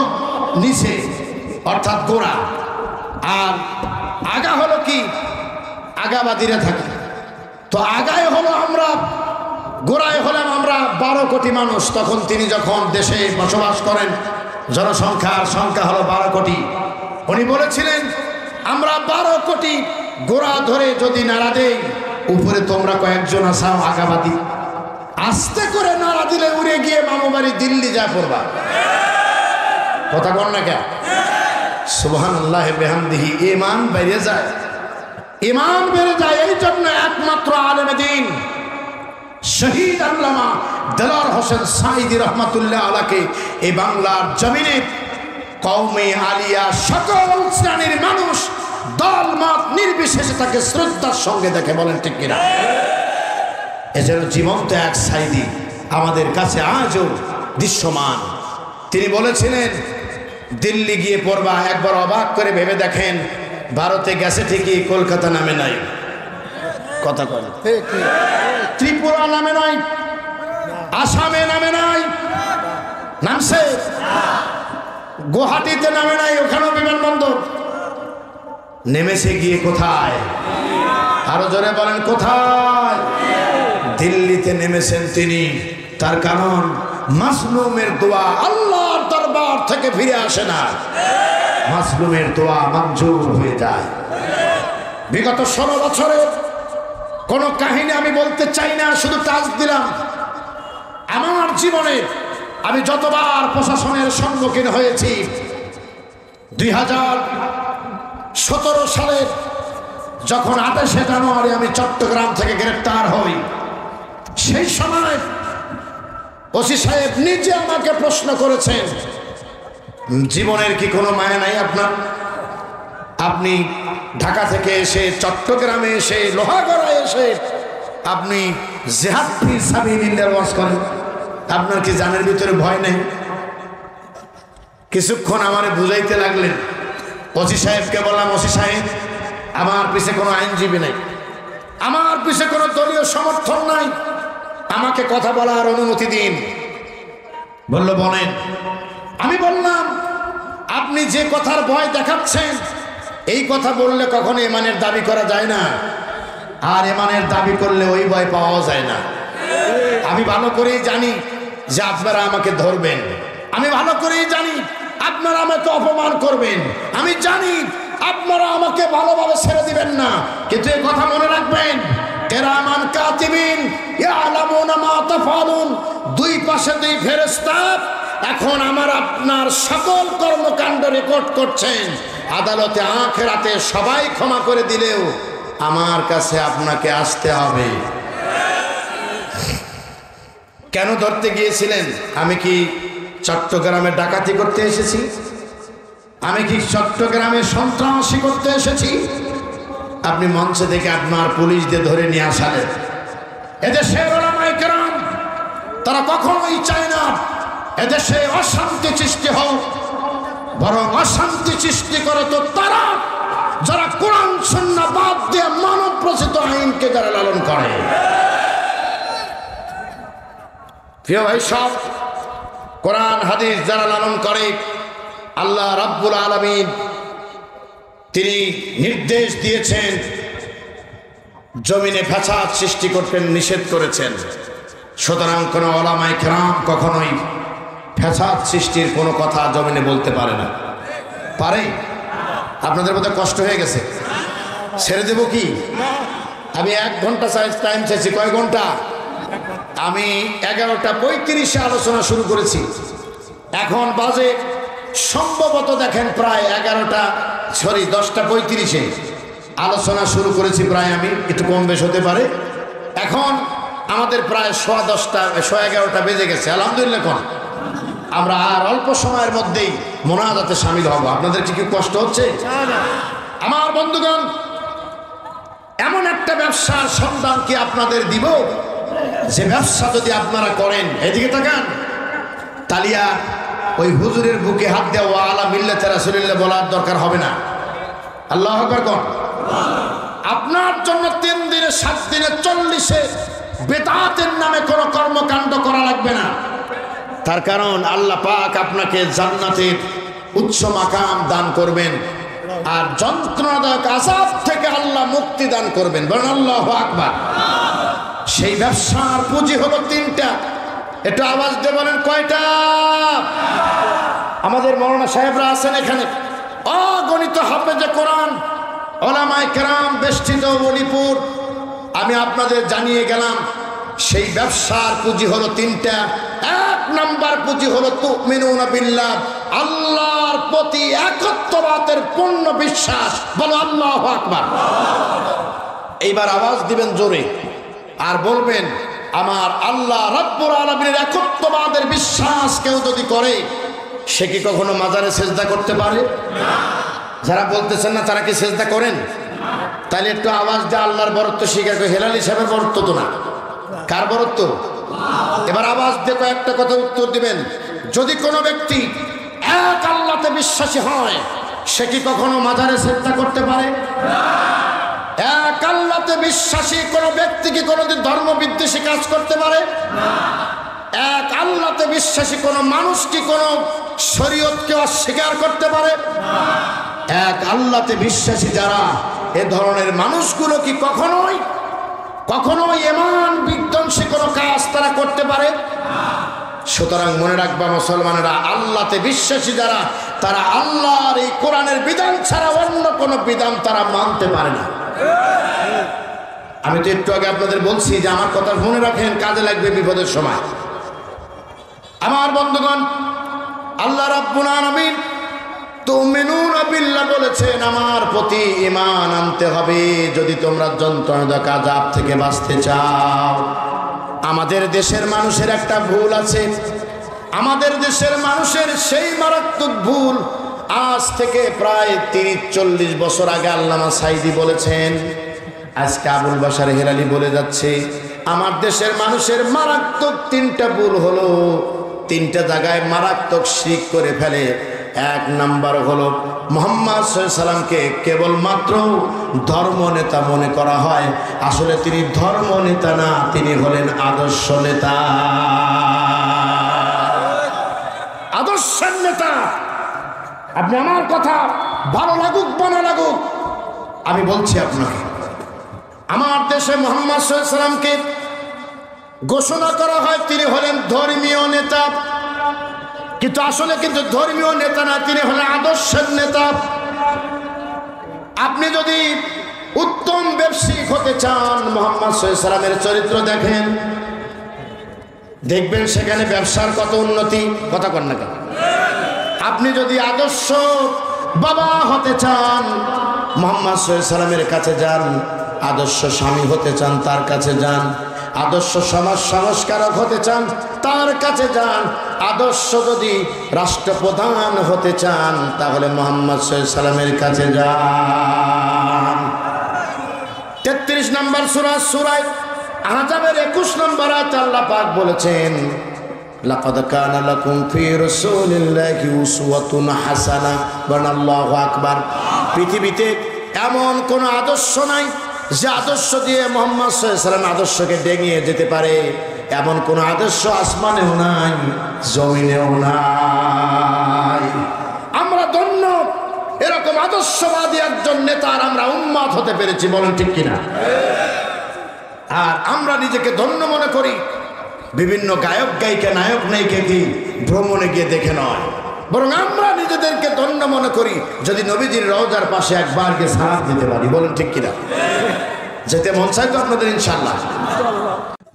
[SPEAKER 1] নিচে অর্থাৎ গোড়া, আর আগা হলো কি? আগাবাদীরা থাকে। তো আগায় হলো আমরা, গোড়ায় হলাম আমরা 12 কোটি মানুষ। তখন তিনি যখন দেশে বসবাস করেন, জনসংখ্যার সংখ্যা হলো 12 কোটি। উনি বলেছিলেন আমরা 12 কোটি গোড়া ধরে যদি নাড়া দেই, উপরে তোমরা কয়েকজন আসাও আগাবাদী, আস্তে করে নাড়া দিলে উড়ে গিয়ে মামুবাড়ি দিল্লি যা পড়বা। কথা কন না কেন? সুবহানাল্লাহ বিহামদিহি। ঈমান বেড়ে যায়, ঈমান বেড়ে যায়। এই জন্য একমাত্র আলেমে দ্বীন শহীদ আল্লামা দেলোয়ার হোসেন সাঈদী রহমাতুল্লাহ আলাইহি এই বাংলার জমিনে কওমে আলিয়া সকল শ্রেণীর মানুষ দল মত নির্বিশেষে তাকে শ্রদ্ধার সঙ্গে দেখে। বলেন ঠিক কিনা? এজন্য জীবন্ত এক সাঈদী আমাদের কাছে আজও দৃশ্যমান। তিনি বলেছিলেন দিল্লি গিয়ে পড়বা, একবার অবাক করে ভেবে দেখেন, ভারতে গেছে ঠিকই, কলকাতা নামে নাই। কথা বলে, ত্রিপুরা নামে নাই, আসামে নামে নাই, নামছে গুয়াহাটিতে নামে নাই, ওখানেও বিমানবন্দর। নেমেছে গিয়ে কোথায়? আরো জোরে বলেন কোথায়? দিল্লিতে নেমেছেন তিনি। তার কারণ মাজলুমের দোয়া আল্লাহর দরবার থেকে ফিরে আসে না, মাজলুমের দোয়া মঞ্জুর হয়ে যায়। বিগত 16 বছরের কোন কাহিনী আমি বলতে চাই না, শুধু টাচ দিলাম। আমার জীবনে আমি যতবার প্রশাসনের সম্মুখীন হয়েছি, 2017 সালের যখন 28শে জানুয়ারি আমি চট্টগ্রাম থেকে গ্রেফতার হই, সেই সময় ওসি সাহেব নিজে আমাকে প্রশ্ন করেছেন, জীবনের কি কোনো মায়া নাই আপনার? আপনি ঢাকা থেকে এসে, চট্টগ্রামে এসে, লোহাগড়ায় এসে আপনি জিহাদ ফি সাবিলিল্লাহ ওয়াজ করেন, আপনার কি জানের ভিতরে ভয় নেই? কিছুক্ষণ আমারে বুঝাইতে লাগলেন। ওসি সাহেবকে বললাম, ওসি সাহেব আমার পিছে কোনো আইনজীবী নেই, আমার পিছে কোনো দলীয় সমর্থন নাই, আমাকে কথা বলার অনুমতি দিন। বলল বলেন। আমি বললাম আপনি যে কথার ভয় দেখাচ্ছেন, এই কথা বললে কখনো ইমানের দাবি করা যায় না, আর ইমানের দাবি করলে ওই ভয় পাওয়া যায় না। আমি ভালো করেই জানি যে আপনারা আমাকে ধরবেন, আমি ভালো করেই জানি আপনারা আমাকে অপমান করবেন, আমি জানি আপনারা আমাকে ভালোভাবে ছেড়ে দিবেন না, কিন্তু এই কথা মনে রাখবেন, কিরামান কাতিবিন ইয়ালামুনা মা তাফআলুন, দুই পাশে দুই ফেরেশতা এখন আমার আপনার সকল কর্মকাণ্ড রেকর্ড করছেন। আদালতে আখিরাতে সবাই ক্ষমা করে দিলেও আমার কাছে আপনাকে আসতে হবে। কেন ধরতে গিয়েছিলেন? আমি কি চট্টগ্রামে ডাকাতি করতে এসেছি? আমি কি চট্টগ্রামে সন্ত্রাসী করতে এসেছি? আপনি মঞ্চে থেকে আপনার পুলিশ দিয়ে ধরে নিয়ে আসালেন। এদেশের উলামায়ে কেরাম তারা কখনোই চায় না এদেশে অশান্তি সৃষ্টি হোক, বরং অশান্তি সৃষ্টি করে তো তারা যারা কোরআন সুন্নাহ বাদ দিয়ে মানব রচিত আইনকে যারা লালন করে। প্রিয় ভাই সব, কোরআন হাদিস যারা লালন করে, আল্লাহ রাব্বুল আলামিন তিনি নির্দেশ দিয়েছেন জমিনে ফ্যাসাদ সৃষ্টি করতে নিষেধ করেছেন। সুতরাং কোন ওলামায়ে কেরাম কখনোই ফ্যাসাদ সৃষ্টির কোনো কথা জমিনে বলতে পারে না। পারে? আপনাদের মধ্যে কষ্ট হয়ে গেছে, ছেড়ে দেব কি? আমি 1 ঘন্টা টাইম চাইছি। কয় ঘন্টা? আমি 11:35 আলোচনা শুরু করেছি, এখন বাজে সম্ভবত দেখেন প্রায় 10:35 আলোচনা শুরু করেছি। প্রায় আমি একটু কম বেশ হতে পারে। এখন আমাদের প্রায় 10:11 বেজে গেছে। আলহামদুলিল্লাহ, এখন আমরা আর অল্প সময়ের মধ্যেই মোনাজাতে শামিল হব। আপনাদের কি কষ্ট হচ্ছে? আমার বন্ধুগণ, এমন একটা ব্যবসার সন্ধান কি আপনাদের দিব, যে ব্যবসা যদি আপনারা করেন, এদিকে তাকান, তালিয়া ওই হুজুরের বুকে হাত দেওয়া আলা মিল্লাতে রাসূলুল্লাহ বলার দরকার হবে না। আল্লাহু আকবার কোন। আপনার জন্য 3 দিনে 7 দিনে 40-এ বেদাতের নামে কোনো কর্মকাণ্ড করা লাগবে না। তার কারণ আল্লাহ পাক আপনাকে জান্নাতের উচ্চ মাকাম দান করবেন, আর যন্ত্রণাদায়ক আযাব থেকে আল্লাহ মুক্তি দান করবেন। বলেন আল্লাহু আকবার। সেই ব্যবসার পুঁজি হলো 3টা। একটু আওয়াজ দিয়ে বলেন কয়টা? আমাদের মাওলানা সাহেবরা আছেন এখানে, অগণিত হাফেজে কোরআন, ওলামায়ে কেরাম বেষ্টিত ওলিপুর। আমি আপনাদের জানিয়ে গেলাম সেই ব্যবসার পুঁজি হলো 3টা। 1 নাম্বার পুঁজি হলো তুমিনুনা বিল্লাহ, আল্লাহর প্রতি একত্ববাদের পূর্ণ বিশ্বাস। বলো আল্লাহু আকবার। এইবার আওয়াজ দিবেন জোরে আর বলবেন, আমার আল্লাহ রাব্বুল আলামিনের একত্ববাদের বিশ্বাস কেউ যদি করে, সে কি কখনো মাজারে সেজদা করতে পারে? যারা বলতেছেন না তারা কি সেজদা করেন? তাহলে একটু আওয়াজ দিয়ে আল্লাহর বরত্ব স্বীকার করে। হেলালি সাহেবের বরত্ব তো না, কার বরত্ব? এবার আওয়াজ দিয়ে কয়েকটা কথা উত্তর দিবেন। যদি কোনো ব্যক্তি এক আল্লাহতে বিশ্বাসী হয়, সে কি কখনো মাজারে সেজদা করতে পারে? এক আল্লাহতে বিশ্বাসী কোনো ব্যক্তি কি কোনোদিন ধর্ম বিদ্বেষী কাজ করতে পারে? এক আল্লাহতে বিশ্বাসী কোনো মানুষ কি কোনো শরীয়তকে অস্বীকার করতে পারে? এক আল্লাহতে বিশ্বাসী যারা, এ ধরনের মানুষগুলো কি কখনোই ঈমান বিধ্বংসী কোনো কাজ তারা করতে পারে? সুতরাং মনে রাখবা মুসলমানেরা, আল্লাহতে বিশ্বাসী যারা, তারা আল্লাহর এই কোরআনের বিধান ছাড়া অন্য কোনো বিধান তারা মানতে পারে না। আমি তো একটু আগে আপনাদের বলছি যে আমার কথা মনে রাখেন, কাজে লাগবে বিপদের সময়। আমার বন্ধুগণ, আল্লাহ রাব্বুল আলামিন তুমিনুনা বিল্লাহ বলেছেন, আমার প্রতি ঈমান আনতে হবে যদি তোমরা যন্ত্রণাদায়ক আযাব থেকে বাঁচতে চাও। আমাদের দেশের মানুষের একটা ভুল আছে। আমাদের দেশের মানুষের সেই মারাত্মক ভুল, আজ থেকে প্রায় 30-40 বছর আগে আল্লামা সাঈদী বলেছেন, আজকে আবুল বাশার হেলালি বলে যাচ্ছে। আমার দেশের মানুষের মারাত্মক 3টা ভুল হলো, 3টা জায়গায় মারাত্মক শিরক করে ফেলে। 1 নাম্বার হলো মুহাম্মদ সাল্লাল্লাহু আলাইহি সাল্লামকে কেবলমাত্র ধর্ম নেতা মনে করা হয়। আসলে তিনি ধর্ম নেতা না, তিনি হলেন আদর্শ নেতা। আদর্শের নেতা। আপনি আমার কথা ভালো লাগুক বা না লাগুক, আমি বলছি আপনাকে, আমার দেশে মুহাম্মদ সাল্লাল্লাহু আলাইহি সাল্লামকে ঘোষণা করা হয় তিনি হলেন ধর্মীয় নেতা, কিন্তু আসলে কিন্তু ধর্মীয় নেতা না, তিনি হলেন আদর্শের নেতা। আপনি যদি উত্তম ব্যবসায়িক হতে চান, মুহাম্মদ সাল্লাল্লাহু আলাইহি সাল্লামের চরিত্র দেখেন, দেখবেন সেখানে ব্যবসার কত উন্নতি। কথা কন না কেন? আপনি যদি আদর্শ বাবা হতে চান, মুহাম্মদ সাল্লাল্লাহু আলাইহি সাল্লামের কাছে যান। আদর্শ স্বামী হতে চান, তার কাছে যান। আদর্শ সমাজ সংস্কারক হতে চান, তার কাছে যান। আদর্শ যদি রাষ্ট্রপ্রধান হতে চান, তাহলে মুহাম্মদ সাল্লাল্লাহু আলাইহি সাল্লামের কাছে যান। 33 নম্বর সূরা, সূরা আহজাবের 21 নম্বর আয়াতে আল্লাহ পাক বলেছেন, লাকাদ কানা লাকুম ফি রাসূলিল্লাহি উসওয়াতুন হাসানাহ। আল্লাহু আকবার। পৃথিবীতে এমন কোন আদর্শ নাই যে আদর্শ দিয়ে মুহাম্মদ সাল্লাল্লাহু আলাইহি সাল্লাম আদর্শকে ডেঙিয়ে যেতে পারে। এমন কোন আদর্শ আসমানেও নাই, জমিনেও নাই। আমরা ধন্য এরকম আদর্শবাদী একজন নেতার আমরা উম্মত হতে পেরেছি, বলেন ঠিক কিনা? আর আমরা নিজেকে ধন্য মনে করি বিভিন্ন গায়ক গায়িকা নায়ক নায়িকা কি ভ্রমণে গিয়ে দেখে নয়, বরং আমরা নিজেদেরকে ধন্য মনে করি যদি নবীজির রওজার পাশে একবার গিয়ে সালাত দিতে পারি, বলেন ঠিক কিনা? যেতে মন চাই তো আপনাদের ইনশাআল্লাহ?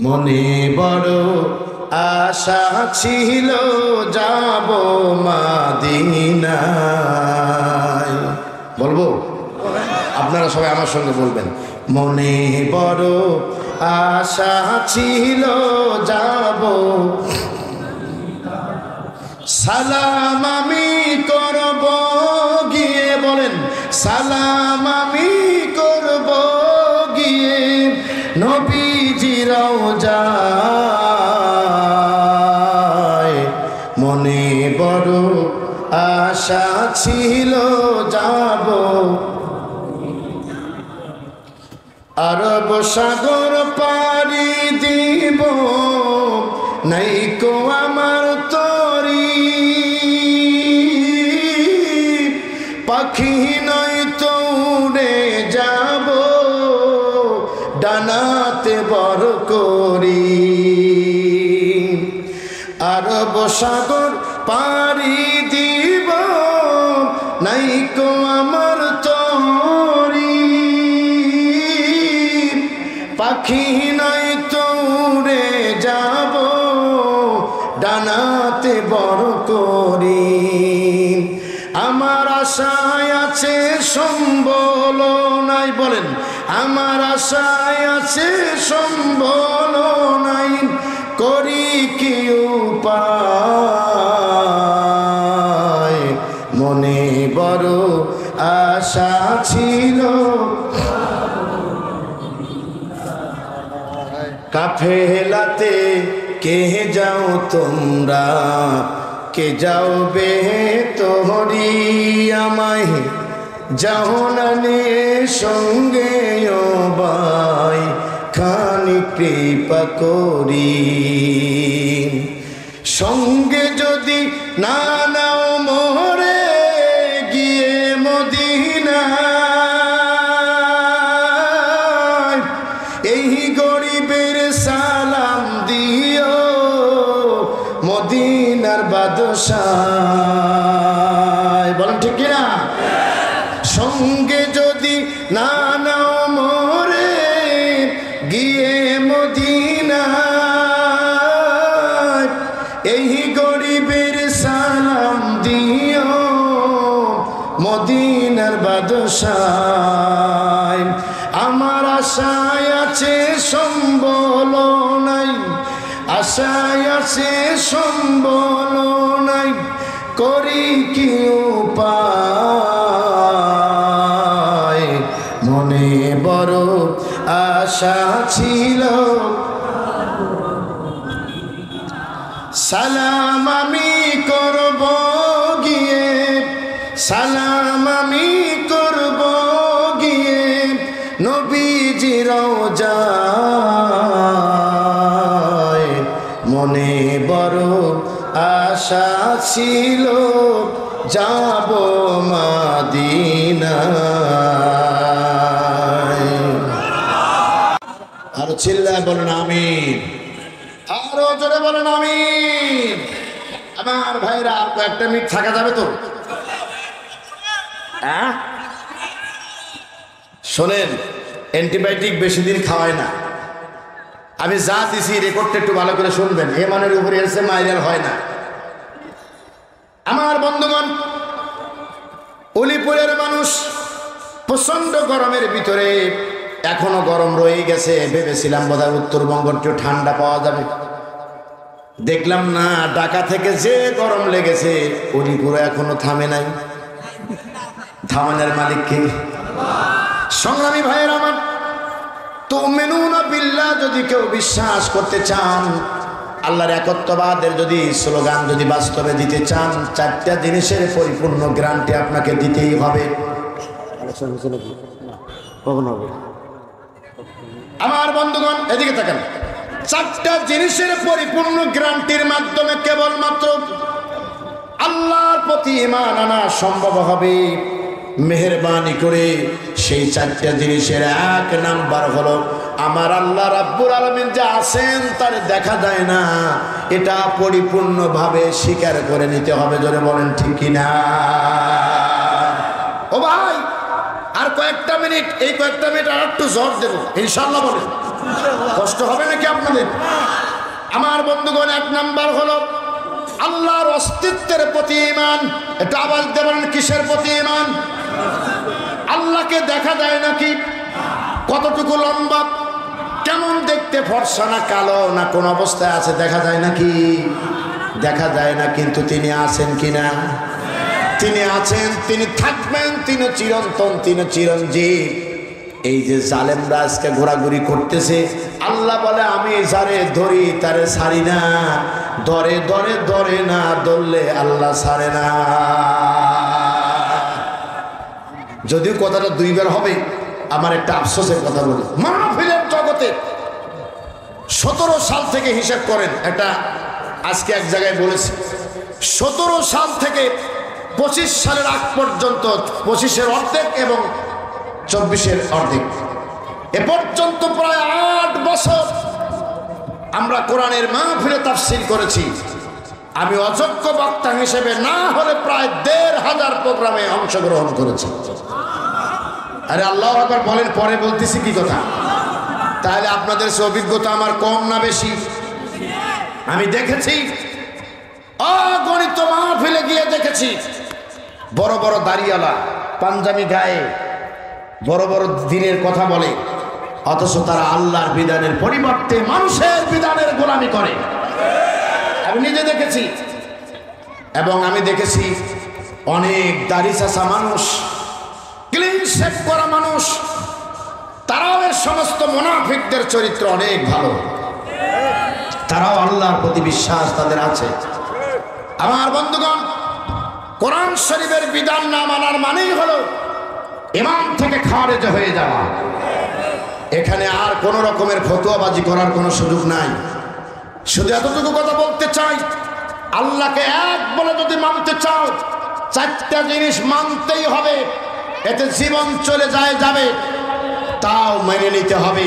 [SPEAKER 1] মনে বড় আশা ছিল যাব মদিনায়, বলবো? আপনারা সবাই আমার সঙ্গে বলবেন, মনে বড় আশা ছিল যাব, সালাম আমি করব গিয়ে, বলেন সালাম আমি করব গিয়ে নবীজি রওজায়। মনে বড় আশা ছিল যাব, আরব সাগর পাড়ি দিব, নাইকো আমার তরি, পাখি নয় তো উড়ে যাব, ডানাতে বর করি। আরব সাগর পাড়ি দিব, নাইকো আমার তরি, পাখি নাই তো উড়ে যাব, ডানাতে বড় করি। আমার আশায় আছে সম্বল নাই, বলেন আমার আশায় আছে সম্বল নাই, করি কি উপায়। মনে বড় আশা ছিল, কাফেলাতে কে যাও তোমরা, কে যাও বে তোহরি, আমায় যাও না নিয়ে সঙ্গে ও ভাই, খানি কৃপা করি। সঙ্গে যদি না নাও মোরে গিয়ে মদিনা, এই গরিবের সালাম দিও মদিনার বাদশাহ, বলেন ঠিক কিনা? সঙ্গে যদি না নাও মোরে গিয়ে মদিনা, এই গরিবের সালাম দিও মদিনার বাদশাহ। আমার আশায় আছে সম্বল নাই, আশায় আছে সম্বল নাই, করি কি উপায়। মনে বড় আশা ছিল, সালাম আমি করব গিয়ে, সালাম আমি করব গিয়ে নবীজি রওজায়। মনে বড় আশা ছিল যাব মদিনায়। আরো চিল্লায় বলেন আমিন, আরো জোরে বলেন আমিন। আমার ভাইরা একটা মিনিট থাকা যাবে তো? শোনেন, অ্যান্টিবায়োটিক বেশি দিন খাওয়ায় না। আমি যা দিছি রেকর্ডটা একটু ভালো করে শুনবেন, এ মানের উপরে এসে মাইরাল হয় না। আমার বন্ধুগণ, উলিপুরের মানুষ প্রচন্ড গরমের ভিতরে, এখনো গরম রয়ে গেছে। ভেবেছিলাম বোধহয় উত্তরবঙ্গ একটু ঠান্ডা পাওয়া যাবে, দেখলাম না, ঢাকা থেকে যে গরম লেগেছে উলিপুরে এখনো থামে নাই। থামানোর মালিক কে? সংগ্রামী ভাইয়ের আমার, তুমিনুনা বিল্লাহ, যদি কেউ বিশ্বাস করতে চান, আল্লাহর একত্ববাদের যদি স্লোগান যদি বাস্তবে দিতে চান, চারটা জিনিসের পরিপূর্ণ গ্যারান্টি আপনাকে দিতেই হবে। আমার বন্ধুগণ এদিকে তাকান, চারটা জিনিসের পরিপূর্ণ গ্যারান্টির মাধ্যমে কেবলমাত্র আল্লাহর প্রতি ঈমান আনা সম্ভব হবে। মেহেরবানি করে সেই চারটা জিনিসের এক নাম্বার হলো আমার আল্লাহ রাব্বুল আলামিন যে আছেন তার দেখা যায় না, এটা পরিপূর্ণভাবে স্বীকার করে নিতে হবে। জোরে বলেন ঠিক কিনা? ও ভাই, আর কয়েকটা মিনিট, এই কয়েকটা মিনিট আর একটু জোর দেবো ইনশাআল্লাহ। বলেন কষ্ট হবে নাকি আপনাদের? আমার বন্ধুগণ, এক নাম্বার হলো আল্লাহর অস্তিত্বের প্রতি ঈমান। এটা আওয়াজ দেবেন, কিসের প্রতি ঈমান? আল্লাহকে দেখা যায় নাকি? কতটুকু লম্বা, কেমন দেখতে, ফর্সা না কালো না কোন অবস্থায় আছে, দেখা যায় নাকি? দেখা যায় না, কিন্তু তিনি আছেন কিনা? তিনি আছেন, তিনি থাকবেন, তিনি চিরন্তন, তিনি চিরঞ্জীব। এই যে জালেমরা আজকে ঘোরাঘুরি করতেছে, আল্লাহ বলে আমি যারে ধরি তারে ছাড়ি না, ধরে ধরে ধরে না ধরলে আল্লাহ ছাড়ে না। যদিও কথাটা দুইবার হবে, আমার একটা আফসোসের কথা বলি। মাহফিলের জগতে 17 সাল থেকে হিসাব করেন, এটা আজকে এক জায়গায় বলেছি, 17 সাল থেকে 25 সালের আগ পর্যন্ত, 25-এর অর্ধেক এবং 24-এর অর্ধেক, এ পর্যন্ত প্রায় 8 বছর আমরা কোরআনের মাহফিলে তাফসীর করেছি। আমি অযোগ্য বক্তা হিসেবে না হলে প্রায় 1500 প্রোগ্রামে অংশগ্রহণ করেছি। আরে আল্লাহু আকবার বলেন, পরে বলতেছি কি কথা? তাহলে আপনাদের সে অভিজ্ঞতা আমার কম না বেশি? আমি দেখেছি, অগণিত মাহফিলে গিয়ে দেখেছি বড় বড় দাড়িওয়ালা পাঞ্জাবি গায়ে বড় বড় দিনের কথা বলে, অথচ তারা আল্লাহর বিধানের পরিবর্তে মানুষের বিধানের গোলামি করে। আমি নিজে দেখেছি, এবং আমি দেখেছি অনেক দাড়ি চাচা মানুষ, ক্লিন শেভ করা মানুষ, তারাও এর সমস্ত মুনাফিকদের চরিত্র অনেক ভালো, তারাও আল্লাহর প্রতি বিশ্বাস তাদের আছে। আমার বন্ধুগণ, কোরআন শরীফের বিধান না মানার মানেই হলো ইমান থেকে খারেজ হয়ে যাওয়া। এখানে আর কোন রকমের ফতোয়াবাজি করার কোনো সুযোগ নাই। শুধু এতটুকু কথা বলতে চাই, আল্লাহকে এক বলে যদি মানতে চাও, চারটা জিনিস মানতেই হবে। এতে জীবন চলে যাবে, তাও মেনে নিতে হবে।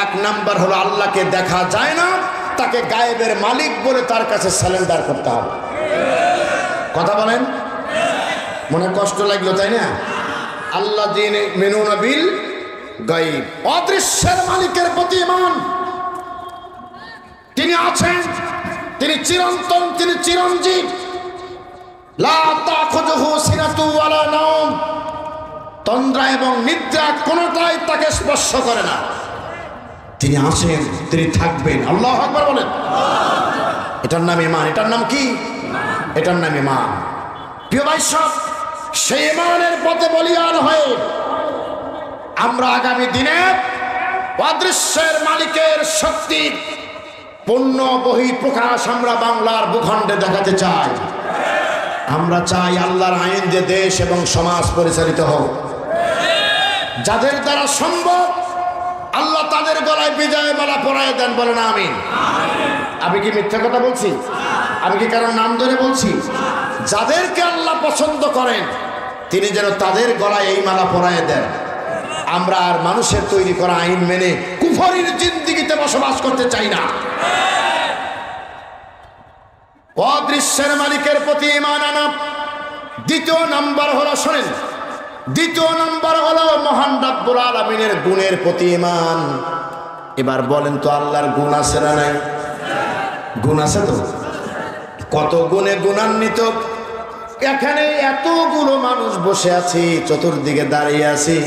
[SPEAKER 1] এক নাম্বার হলো আল্লাহকে দেখা যায় না, তাকে গায়েবের মালিক বলে তার কাছে সারেন্ডার করতে হবে। কথা বলেন, মনে কষ্ট লাগলো তাই না? আল্লাহ যিনি মিনুনা বিল গায়ব, অদৃশ্যের মালিকের প্রতি ঈমান। তিনি আছেন, তিনি চিরন্তন, তিনি চিরঞ্জীব। লা তাখুযুহু সিনাতু ওয়ালা নাওম, তন্দ্রা এবং নিদ্রা কোনটাই তাকে স্পর্শ করে না। তিনি আছেন, তিনি থাকবেন। আল্লাহু আকবার বলেন। এটার নাম ঈমান। এটার নাম কি? এটার নাম ঈমান। প্রিয় ভাই সব, সেই ঈমানের পথে বলিয়ান হয়ে আমরা আগামী দিনে অদৃশ্যের মালিকের শক্তির পূর্ণ বহিঃপ্রকাশ আমরা বাংলার ভূখণ্ডে দেখাতে চাই। আমরা চাই আল্লাহর আইন যে দেশ এবং সমাজ পরিচালিত হোক। যাদের দ্বারা সম্ভব আল্লাহ তাদের গলায় বিজয় মালা পরায় দেন, বলেন আমিন। আমি কি মিথ্যা কথা বলছি? আমি কি কারণ নাম ধরে বলছি? যাদেরকে আল্লাহ পছন্দ করেন তিনি যেন তাদের গলায় এই মালা পরায় দেন। আমরা আর মানুষের তৈরি করা আইন মেনে কুফরির জিন্দেগিতে বসবাস করতে চাই না। অদৃশ্যের মালিকের প্রতি ঈমান আনা। দ্বিতীয় নাম্বার হলো, শোনেন, দ্বিতীয় নাম্বার হলো মহান রব্বুল আলামিনের গুণের প্রতি ঈমান। এবার বলেন তো, আল্লাহর গুণ আছে না নাই? গুণ আছে তো। কত গুণে গুণান্বিত। এখানে এতগুলো মানুষ বসে আছি, চতুর্দিকে দাঁড়িয়ে আছি,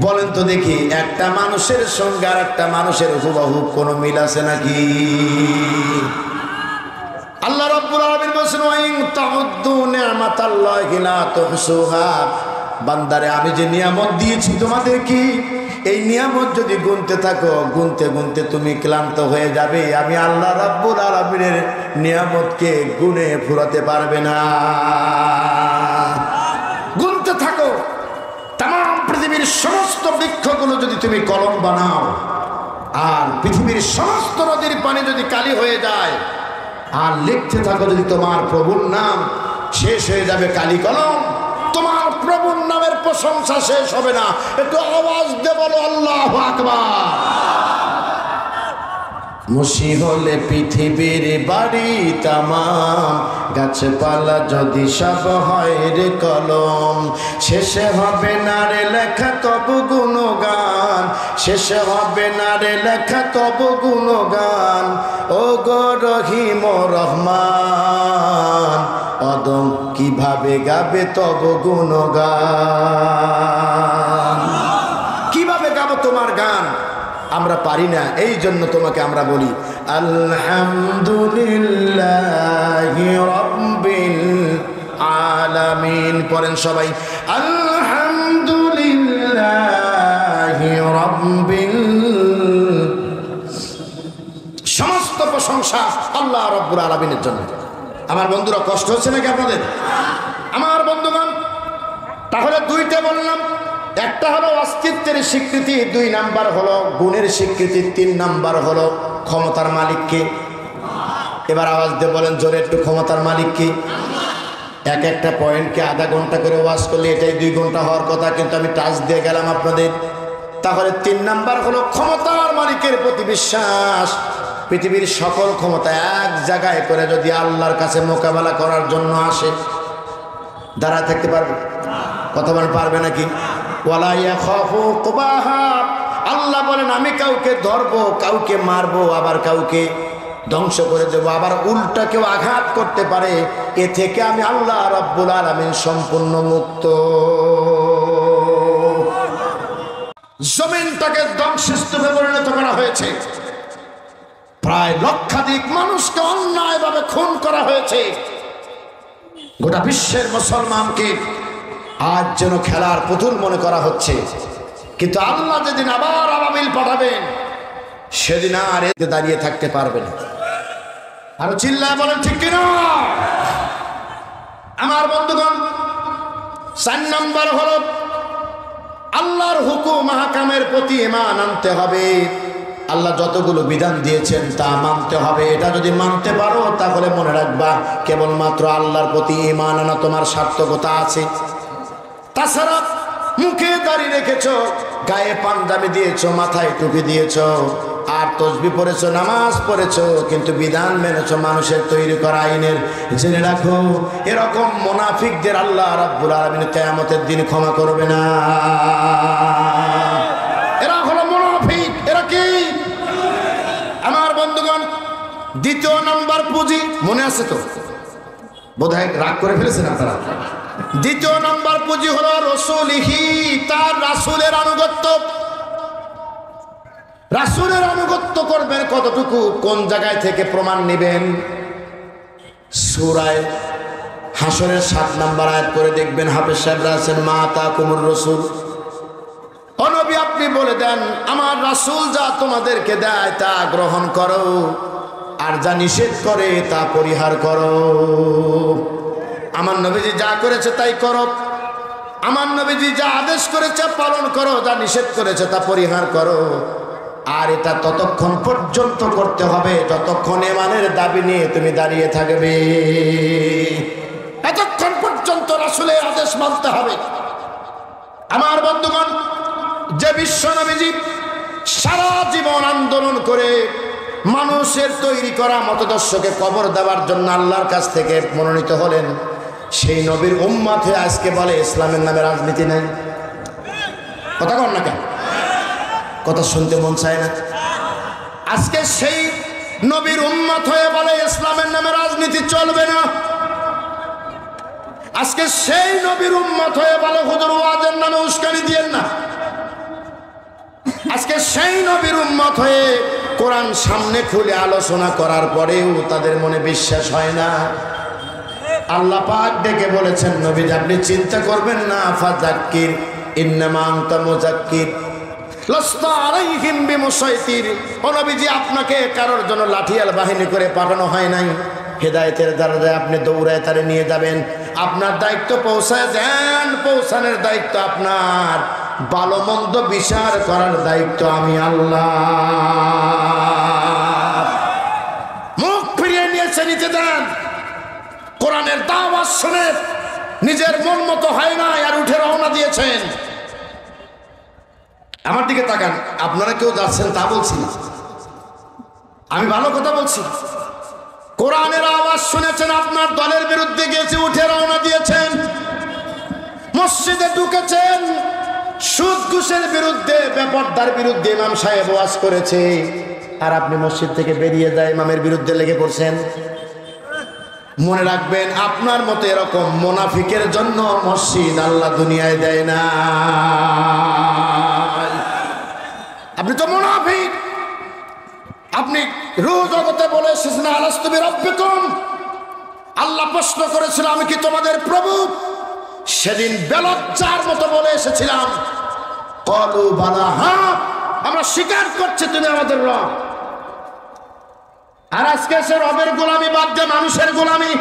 [SPEAKER 1] বলেন তো দেখি একটা মানুষের সঙ্গে আর একটা মানুষের হুবহু কোনো মিল আছে নাকি? আল্লাহ রাব্বুল আলামিন বলেন, ওয়া ইন তাউদ্দু নি'মাতাল্লাহি লা তুহসুহা। বান্দারে, আমি যে নিয়ামত দিয়েছি তোমাদের, কি এই নিয়ামত যদি গুনতে থাকো, গুনতে গুনতে তুমি ক্লান্ত হয়ে যাবে। আমি আল্লাহ রাব্বুল আলামিনের নিয়ামতকে গুনে ফুরাতে পারবে না। গুনতে থাকো। তাম পৃথিবীর সমস্ত বৃক্ষগুলো যদি তুমি কলম বানাও, আর পৃথিবীর সমস্ত নদীর পানি যদি কালি হয়ে যায় আর লিখতে থাকো যদি তোমার প্রভুর নাম, শেষ হয়ে যাবে কালি কলম, তোমার প্রভুর নামের প্রশংসা শেষ হবে না। একটু আওয়াজ দে বলো আল্লাহু আকবার। মুশি হলে পৃথিবীর বাড়ি তামাম, গাছপালা যদি সব হয় রে কলম, শেষে হবে না রে লেখা তব গুণগান, শেষে হবে না রে লেখা তব গুণগান। ও গো রহিম রহমান, অদম কিভাবে গাবে তব গুণগান? কিভাবে গাবো তোমার গান? আমরা পারি না, এই জন্য তোমাকে আমরা বলি আলহামদুলিল্লাহি রাব্বিল আলামিন। পড়েন সবাই আলহামদুলিল্লাহি রাব্বিল। সমস্ত প্রশংসা আল্লাহ রাব্বুল আলামিনের জন্য। আমার বন্ধুরা, কষ্ট হচ্ছে নাকি আপনাদের? আমার বন্ধুগণ, তাহলে দুইটা বললাম, একটা হলো অস্তিত্বের স্বীকৃতি, 2 নাম্বার হলো গুণের স্বীকৃতি, 3 নাম্বার হলো ক্ষমতার মালিককে। এবার আওয়াজ দিয়ে বলেন জোরে একটু, ক্ষমতার মালিককে। এক একটা পয়েন্টকে আধা ঘন্টা করে ওয়াজ করলে এটাই 2 ঘন্টা হওয়ার কথা, কিন্তু আমি টাচ দিয়ে গেলাম আপনাদের। তাহলে 3 নাম্বার হলো ক্ষমতার মালিকের প্রতি বিশ্বাস। পৃথিবীর সকল ক্ষমতা এক জায়গায় করে যদি আল্লাহর কাছে মোকাবেলা করার জন্য আসে, দাঁড়ায় থাকতে পারবে? কথা বলেন, পারবে নাকি? ওয়ালা ইয়াখাফু কুবাহা। আল্লাহ বলেন আমি কাউকে ধরবো, কাউকে মারবো, আবার কাউকে ধ্বংস করে দেবো, আবার উল্টা কেউ আঘাত করতে পারে। এ থেকে আমি আল্লাহ রাব্বুল আলামিন সম্পূর্ণ মুক্ত। জমিনটাকে ধ্বংসস্তূপে পরিণত করা হয়েছে, প্রায় লক্ষাধিক মানুষকে অন্যায়ভাবে খুন করা হয়েছে। গোটা বিশ্বের মুসলমানকে আজ যেন খেলার পুতুল মনে করা হচ্ছে, কিন্তু আল্লাহ যেদিন আবার আবাবিল পাঠাবেন সেদিন আর এতে দাঁড়িয়ে থাকতে পারবে না। আরো চিল্লায় বলেন ঠিক কিনা? আমার বন্ধুগণ, 4 নাম্বার হলো আল্লাহর হুকুম মাহকামের প্রতি ঈমান আনতে হবে। আল্লাহ যতগুলো বিধান দিয়েছেন তা মানতে হবে। এটা যদি মানতে পারো তাহলে মনে রাখবা কেবলমাত্র আল্লাহর প্রতি ঈমান আনা তোমার সার্থকতা আছে। তাছাড়া মুখে দাড়ি রেখেছো, গায়ে পাঞ্জাবি দিয়েছো, মাথায় টুপি দিয়েছো, আর তসবিহ পড়েছো, নামাজ পড়েছো, কিন্তু বিধান মেনেছো মানুষের তৈরি করা আইনের, জেনে রাখো এরকম মুনাফিকদের আল্লাহ রাব্বুল আলামিন কিয়ামতের দিন ক্ষমা করবে না। এরা হলো মুনাফিক। এরা কি? আমার বন্ধুগণ, 2 নাম্বার পুঁজি মনে আছে তো? বোধহয় রাগ করে ফেলেছেন আপনারা। 2 নাম্বার পুঁজি হলো রাসূলিহি, তার রাসূলের আনুগত্য। রাসূলের আনুগত্য করবেন কতটুকু, কোন জায়গায় থেকে প্রমাণ নেবেন? সূরা হাশরের 7 নাম্বার আয়াত করে দেখবেন, হাফেজ সাহেবরা আছেন, মা তাকুমুর রাসূল। ও নবী, আপনি বলে দেন আমার রাসূল যা তোমাদেরকে দেয় তা গ্রহণ করো, আর যা নিষেধ করে তা পরিহার করো। আমার নবীজি যা করেছে তাই করো, আমার নবীজি যা আদেশ করেছে পালন করো, যা নিষেধ করেছে তা পরিহার করো। আর এটা ততক্ষণ পর্যন্ত করতে হবে যতক্ষণ ঈমানের দাবি নিয়ে তুমি দাঁড়িয়ে থাকবে। এতক্ষণ পর্যন্ত রাসূলের আদেশ মানতে হবে। আমার বন্ধুগণ, যে বিশ্ব নবীজি সারা জীবন আন্দোলন করে মানুষের তৈরি করা মতদর্শকে কবর দেওয়ার জন্য আল্লাহর কাছ থেকে মনোনীত হলেন, সেই নবীর উম্মত হয়ে আজকে বলে ইসলামের নামে রাজনীতি নাই। কথা কর না কেন? কথা শুনতে মন চায় না? আজকে সেই নবীর উম্মত হয়ে বলে ইসলামের নামে রাজনীতি চলবে না। আজকে সেই নবীর উম্মত হয়ে বলে হুজুর ওয়াজের নামে উস্কানি দিয়েন না। আজকে সেই নবীর উম্মত হয়ে কোরআন সামনে খুলে আলোচনা করার পরেও তাদের মনে বিশ্বাস হয় না। আল্লাহ পাক ডেকে বলেছেন, নবী আপনি চিন্তা করবেন না, ফাযাক্কির ইন্নামা আনতা মুযাক্কির লাস্তা আলাইহিম বিমুসাইতির। ও নবীজি, আপনাকে কারোর জন্য লাঠিয়াল বাহিনী করে পাঠানো হয় নাই। হেদায়েতের দরজায় আপনি দৌড়ায় তারে নিয়ে যাবেন। আপনার দায়িত্ব পৌঁছায় দেন, পৌঁছানোর দায়িত্ব আপনার। ভালো মন্দ বিচার করার দায়িত্ব আমি আল্লাহ। মুখ ফিরিয়ে নিয়েছে, নিতে দেন। কোরআনের দাওয়াত শুনে নিজের মন মতো হয় না আর উঠে রওনা দিয়েছেন। আমার দিকে তাকান, আপনারা কেউ যাচ্ছেন তা বলছি না, আমি ভালো কথা বলছি। কোরআনের আওয়াজ শুনেছেন, আপনার দলের বিরুদ্ধে গিয়েছে, উঠে রওনা দিয়েছেন। মসজিদে ঢুকেছেন, সুদ ঘুষের বিরুদ্ধে, বেপরদার বিরুদ্ধে ইমাম সাহেব ওয়াজ করেছে, আর আপনি মসজিদ থেকে বেরিয়ে যায় ইমামের বিরুদ্ধে লেগে পড়ছেন। মনে রাখবেন, আপনার মতো এরকম মুনাফিকের জন্য মসজিদ আল্লাহ দুনিয়ায় দেয় না। আপনি তো মুনাফিক। আপনি রূহ জগতে বলে এসেছেন আলাস্তু বিরাব্বিকুম, আল্লাহ প্রশ্ন করেছিল আমি কি তোমাদের প্রভু? সেদিন বেলজ্জার মতো বলে এসেছিলাম ক্বালু বালা, হ্যাঁ আমরা স্বীকার করছি তুমি আমাদের রব। আর আজকে সে রবের গোলামি বাদ দিয়ে মানুষের গোলামি।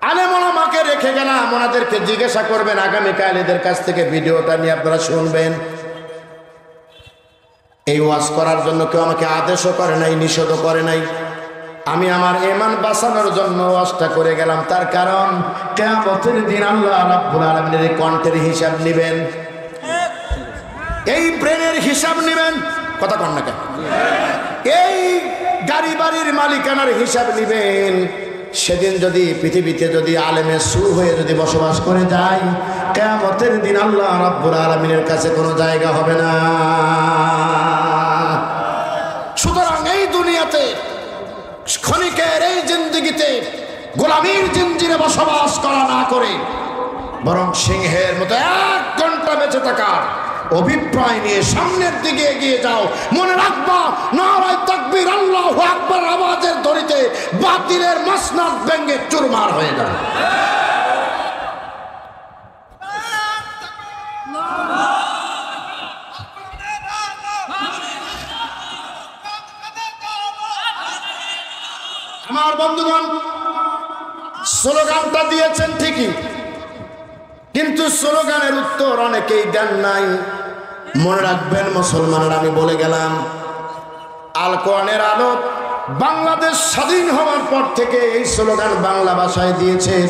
[SPEAKER 1] আলেম ওলামাকে রেখে গেলাম, ওনাদেরকে জিজ্ঞাসা করবেন আগামীকাল, এদের কাছ থেকে ভিডিওটা নিয়ে আপনারা শুনবেন। এই ওয়াজ করার জন্য কেউ আমাকে আদেশও করে নাই, নিষেধও করে নাই। আমি আমার ঈমান বাঁচানোর জন্য ওয়াজটা করে গেলাম। তার কারণ কিয়ামতের দিন আল্লাহ রাব্বুল আলামিনের কণ্ঠের হিসাব নেবেন, এই ব্রেনের হিসাব নেবেন। কথা কন না কেন? এই গাড়ি বাড়ির মালিকানার হিসাব নেবেন। সেদিন যদি পৃথিবীতে যদি আলেমে সু হয়ে যদি বসবাস করে যায়, কিয়ামতের দিন আল্লাহ রাব্বুল আলামিনের কাছে কোনো জায়গা হবে না। সুতরাং এই দুনিয়াতে ক্ষণিকের এই জিন্দেগিতে গোলামীর জিঞ্জিরে বসবাস করা না করে বরং সিংহের মতো 1 ঘন্টা বেঁচে থাকার অভিপ্রায় নিয়ে সামনের দিকে এগিয়ে যাও। মনে রাখবা, নারায়ে তাকবীর, আল্লাহু আকবার আওয়াজের ধরিতে বাতিলের মসনদ ভেঙে চুরমার হয়ে যাবে। আমার বন্ধুগণ, স্লোগানটা দিয়েছেন ঠিকই, কিন্তু স্লোগানের উত্তর অনেকেই দেন নাই। মনে রাখবেন মুসলমানরা, আমি বলে গেলাম আল কোরআনের আলো বাংলাদেশ স্বাধীন হওয়ার পর থেকে এই স্লোগান বাংলা ভাষায় দিয়েছেন।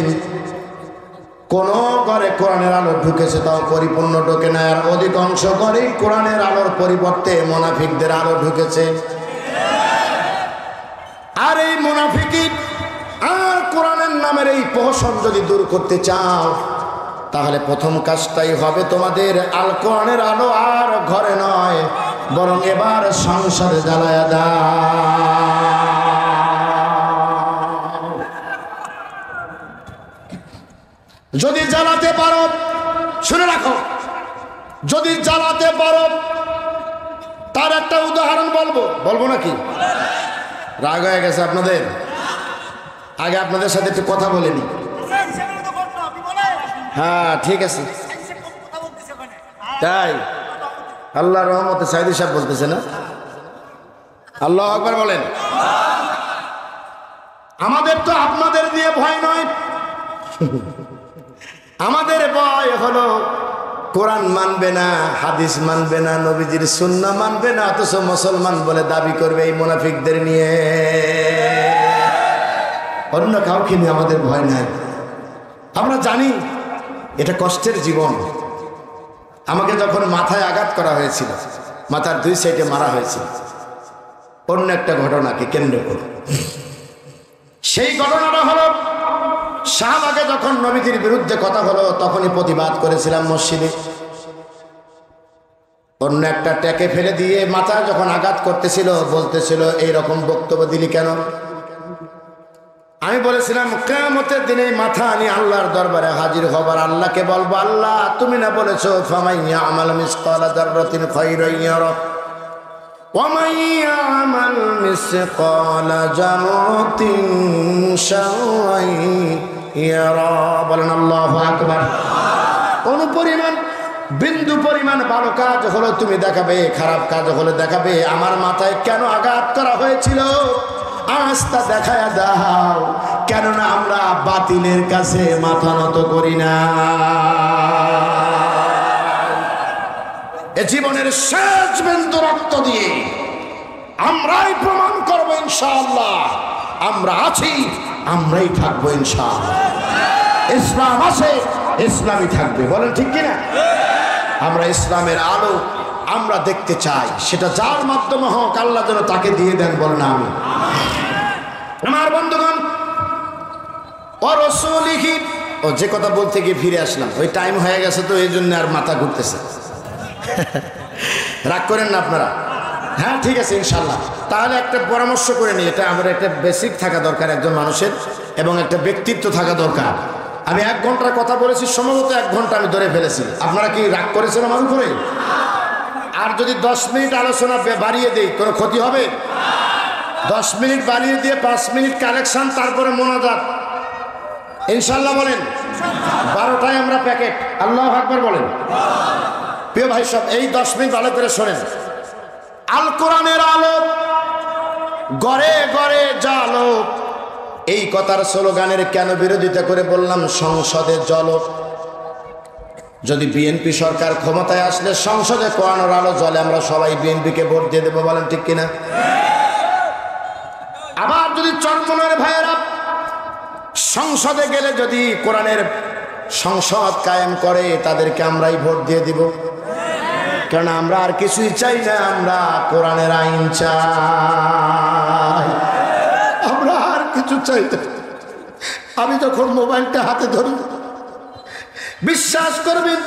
[SPEAKER 1] কোন ঘরে কোরআনের আলো ঢুকেছে তাও পরিপূর্ণ ঢোকে না, আর অধিকাংশ ঘরেই কোরআনের আলোর পরিবর্তে মুনাফিকদের আলো ঢুকেছে। আর এই মুনাফিকি আর কোরআনের নামের এই প্রহসন যদি দূর করতে চাও, তাহলে প্রথম কাজটাই হবে তোমাদের আল কোরআনের আলো আর ঘরে নয়, বরং এবার সংসারে জ্বালায়া দাও। যদি জ্বালাতে পারো, শুনে রাখো, যদি জ্বালাতে পারো, তার একটা উদাহরণ বলবো নাকি? রাগ হয়ে গেছে আপনাদের? আগে আপনাদের সাথে একটু কথা বলিনি। হ্যাঁ ঠিক আছে, তাই আল্লাহর রহমতে সাইদি সাহেব বলতেছে না? আল্লাহু আকবার বলেন। আমাদের তো আপনাদের দিয়ে ভয় নয়, আমাদের ভয় হলো কোরআন মানবে না, হাদিস মানবে না, নবীজির সুন্নাহ মানবে না, অথচ মুসলমান বলে দাবি করবে। এই মুনাফিকদের নিয়ে, অন্য কাউকে নিয়ে আমাদের ভয় নাই। আমরা জানি এটা কষ্টের জীবন। আমাকে যখন মাথায় আঘাত করা হয়েছিল, মাথার 2 সাইডে মারা হয়েছিল, অন্য একটা ঘটনাকে কেন্দ্র করে। সেই ঘটনাটা হলো শাহবাগে যখন নবীজির বিরুদ্ধে কথা হলো, তখনই প্রতিবাদ করেছিলাম মসজিদে। অন্য একটা ট্যাকে ফেলে দিয়ে মাথায় যখন আঘাত করতেছিল, বলতেছিল এইরকম বক্তব্য দিলি কেন? আমি বলেছিলাম কিয়ামতের দিনে মাথা নিয়ে আল্লাহর দরবারে হাজির হবার আল্লাহকে বলবো, আল্লাহ তুমি না বলেছো ফামান ইয়ামাল মিসকালা যাররাতিন খায়রান ইয়ারা ওয়া মান ইয়ামাল মিসকালা যাররাতিন শাররান ইয়ারা। বলেন আল্লাহু আকবার। কোন পরিমাণ বিন্দু পরিমাণ ভালো কাজ হলো তুমি দেখাবে, খারাপ কাজ হলে দেখাবে। আমার মাথায় কেন আঘাত করা হয়েছিল আজ তা দেখায়া দাও, কেননা আমরা বাতিলের কাছে মাথা নত করি না। জীবনের শেষ বিন্দু রক্ত দিয়ে আমরাই প্রমাণ করব ইনশাআল্লাহ আমরা আছি, আমরাই থাকবো ইনশাআল্লাহ। ইসলাম আছে, ইসলামই থাকবে। বলেন ঠিক কিনা? আমরা ইসলামের আলো আমরা দেখতে চাই, সেটা যার মাধ্যমে হোক আল্লাহ যেন তাকে দিয়ে দেন। বলেন আমি। আমার বন্ধুগণ, ও রাসূলিহি, ও যে কথা বলতে গিয়ে ফিরে আসলাম, ওই টাইম হয়ে গেছে তো এই জন্য আর মাথা ঘুরতেছে। রাগ করেন না আপনারা? হ্যাঁ ঠিক আছে ইনশাল্লাহ। তাহলে একটা পরামর্শ করে নিই, এটা আমার একটা বেসিক থাকা দরকার একজন মানুষের, এবং একটা ব্যক্তিত্ব থাকা দরকার। আমি 1 ঘন্টার কথা বলেছি, সম্ভবত 1 ঘন্টা আমি ধরে ফেলেছি। আপনারা কি রাগ করেছেন আমার উপরে? আর যদি 10 মিনিট আলোচনা বাড়িয়ে দেই কোনো ক্ষতি হবে? 10 মিনিট বাড়িয়ে দিয়ে 5 মিনিট কালেকশন, তারপরে মোনাজাত ইনশাল্লাহ। বলেন 12টায় আমরা প্যাকেট। আল্লাহু আকবার বলেন। প্রিয় ভাই সব, এই 10 মিনিট ভালো করে শোনেন। আল কোরআনের আলো গড়ে গড়ে জালো, এই কথার স্লোগানের কেন বিরোধিতা করে বললাম সংসদে জ্বলো। যদি বিএনপি সরকার ক্ষমতায় আসলে সংসদে কোরআনের আলো জ্বলে, আমরা সবাই বিএনপিকে ভোট দিয়ে দেবো। বলেন ঠিক কিনা? আবার যদি চরমনের ভাইয়েরা সংসদে গেলে যদি কোরআনের সংসদ কায়েম করে, তাদেরকে আমরাই ভোট দিয়ে দিব। কারণ আমরা আর কিছুই চাই না, আমরা কোরআনের আইন চাই, আমরা আর কিছু চাই না। আমি যখন মোবাইলটা হাতে ধরি, বিশ্বাস করবেন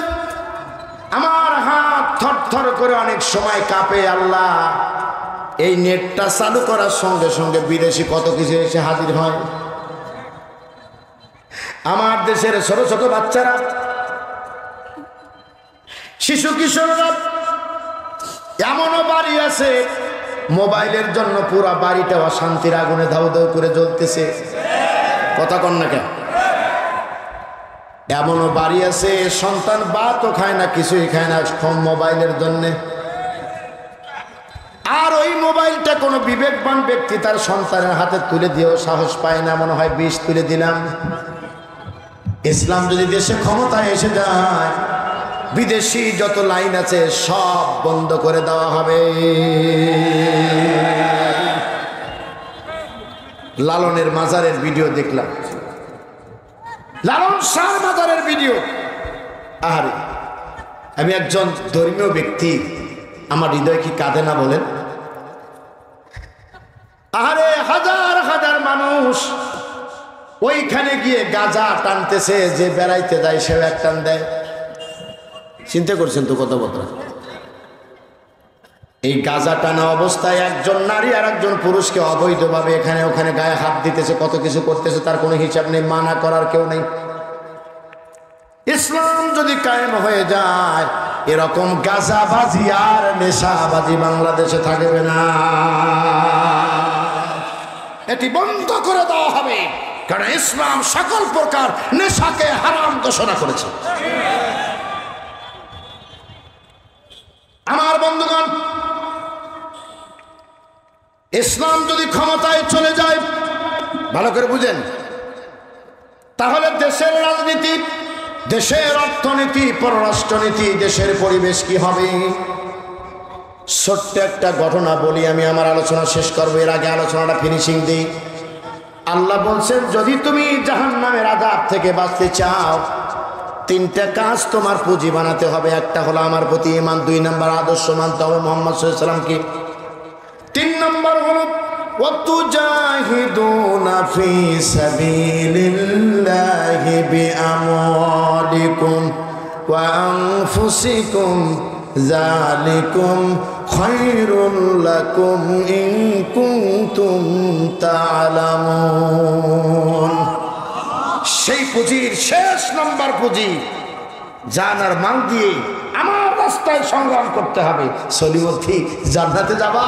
[SPEAKER 1] আমার হাত থরথর করে অনেক সময় কাঁপে। আল্লাহ, এই নেটটা চালু করার সঙ্গে সঙ্গে বিদেশি কত কিছু এসে হাজির হয়। আমার দেশের ছোট ছোট বাচ্চারা, শিশু কিশোররা, এমনও বাড়ি আছে মোবাইলের জন্য পুরো বাড়িটা অশান্তির আগুনে ধাউ ধাউ করে জ্বলতেছে। কথা কন না কেন? এমনও বাড়ি আছে সন্তান ভাতও খায় না, কিছুই খায় না, মোবাইলের জন্যে। আর ওই মোবাইলটা কোনো বিবেকবান ব্যক্তি তার সন্তানের হাতে তুলে দিয়েও সাহস পায় না, মনে হয় বিষ তুলে দিলাম। ইসলাম যদি দেশে ক্ষমতায় এসে যায়, বিদেশি যত লাইন আছে সব বন্ধ করে দেওয়া হবে। লালনের মাজারের ভিডিও দেখলাম, লালন শাহ মাজারের ভিডিও। আরে আমি একজন ধর্মীয় ব্যক্তি, আমার হৃদয় কি কাঁদে না বলেন? আরে হাজার হাজার মানুষ ওইখানে গিয়ে গাঁজা টানতেছে, যে বেড়াইতে যায় সেও এক টান দেয়। চিন্তা করছেন তো কত কথা? এই গাঁজা টানা অবস্থায় একজন নারী আর একজন পুরুষকে অবৈধভাবে এখানে ওখানে গায়ে হাত দিতেছে, কত কিছু করতেছে, তার কোনো হিসাব নেই, মানা করার কেউ নেই। ইসলাম যদি কায়েম হয়ে যায়, এরকম গাঁজাবাজি আর নেশাবাজি বাংলাদেশে থাকবে না। এটি বন্ধ করে দেওয়া হবে, কারণ ইসলাম সকল প্রকার নেশাকে হারাম ঘোষণা করেছে। আমার বন্ধুগণ, ইসলাম যদি ক্ষমতায় চলে যায়, ভালো করে বুঝেন, তাহলে দেশের রাজনীতি, দেশের অর্থনীতি, পররাষ্ট্রনীতি, দেশের পরিবেশ কি হবে? ছোট্ট একটা ঘটনা বলি, আমি আমার আলোচনা শেষ করবো। এর আগে আলোচনাটা ফিনিশিং দিই। আল্লাহ বলছেন, যদি তুমি জাহান্নামের আযাব থেকে বাঁচতে চাও, 3টা কাজ তোমার পুঁজি বানাতে হবে। একটা হলো আমার প্রতি ঈমান, 2 নম্বর আদর্শ মানতে হবে মুহাম্মদ সাল্লাল্লাহু আলাইহি ওয়াসাল্লামকে, 3 নম্বর হলো ওয়াতুজাহিদুনা ফি সাবিলিল্লাহি বিআমওয়ালিকুম ওয়া আনফুসিকুম যালিকুম খায়রুল লাকুম ইন কুনতুম তা'লামুন। সেই পুঁজির শেষ নম্বর পুঁজি, জান আর মাল দিয়ে আমার রাস্তায় সংগ্রাম করতে হবে। সলিমতি জান্নাতে যাবা,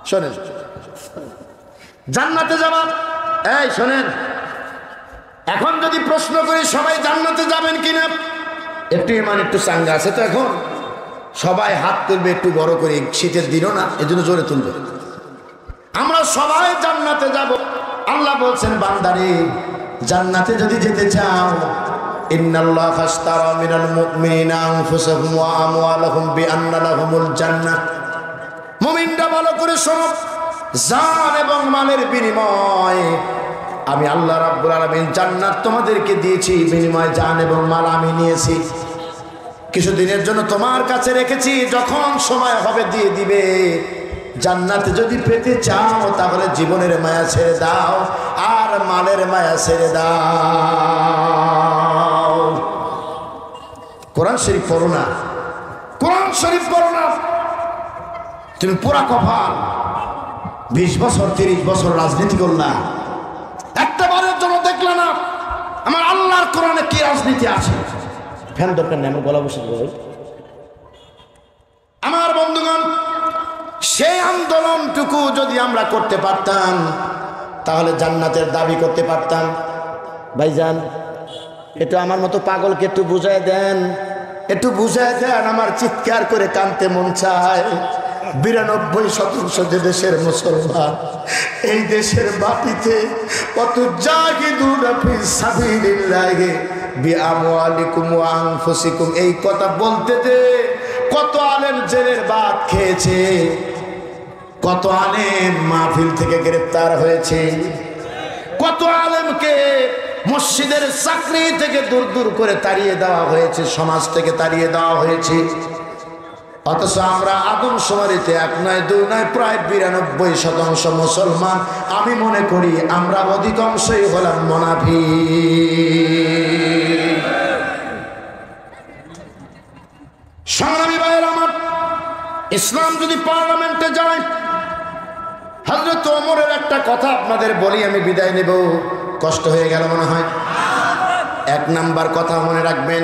[SPEAKER 1] শোনেন, জান্নাতে যাবা। এই শোনেন, এখন যদি প্রশ্ন করি সবাই জান্নাতে যাবেন কিনা, একটু ইমান একটু চাঙ্গা আছে তো, এখন সবাই হাত তুলবে একটু বড় করে, শীতের দিনও না, এজন্য জোরে তুলবে। আমরা সবাই জান্নাতে যাব। আল্লাহ বলছেন, বান্দারে জান্নাতে যদি যেতে চাও ইন্নাল্লাহা আশতারা মিনাল মুমিনিনা আনফুসাহুম ওয়া আমওয়ালাহুম বিআন্না লাহুমুল জান্নাহ। মুমিনরা ভালো করে শোনো, জান এবং মালের বিনিময় আমি আল্লাহ রাব্বুল আলামিন জান্নাত তোমাদেরকে দিয়েছি, বিনিময় জান এবং মাল আমি নিয়েছি। কিছুদিনের জন্য তোমার কাছে রেখেছি, যখন সময় হবে দিয়ে দিবে। জান্নাতে যদি পেতে চাও তাহলে জীবনের মায়া ছেড়ে দাও আর মালের মায়া ছেড়ে দাও। কোরআন শরীফ পড়ো না, কোরআন শরীফ পড়ো না, তুমি পুরা কপাল। 20 বছর 30 বছর রাজনীতি করলা, একটা বারের জন্য দেখলা না আমার আল্লাহর কোরআনে কি রাজনীতি আছে? ফ্যান দরকার নেই, আমার গলা বসে দেবে। আমার বন্ধুগণ, সেই আন্দোলনটুকু যদি আমরা করতে পারতাম তাহলে জান্নাতের দাবি করতে পারতাম। ভাইজান, একটু আমার মতো পাগলকে একটু বুঝায় দেন, একটু বুঝায় দেন। আমার চিৎকার করে কাঁদতে মন চায়। 92% যে দেশের মুসলমান, এই দেশের মাটিতে কত জাহিদুনা ফি সাবিলিল্লাহি বিআমওয়ালিকুম ওয়া আনফুসিকুম, এই কথা বলতে যে কত আলেম জেলের ভাত খেয়েছে, কত আলেম মাহফিল থেকে গ্রেফতার হয়েছে, কত আলেমকে মসজিদের চাকরি থেকে দূর দূর করে তাড়িয়ে দেওয়া হয়েছে, সমাজ থেকে তাড়িয়ে দেওয়া হয়েছে। অথচ আমরা আদমশুমারিতে 1 নয় 2 নয় প্রায় 92% মুসলমান। আমি মনে করি আমরা অধিকাংশই হলাম মুনাফিক। সংগ্রামী ভাইয়ের আমার, ইসলাম যদি পার্লামেন্টে যায়, হযরত ওমরের একটা কথা আপনাদের বলি, আমি বিদায় নেব। কষ্ট হয়ে গেল মনে হয়। 1 নাম্বার কথা মনে রাখবেন,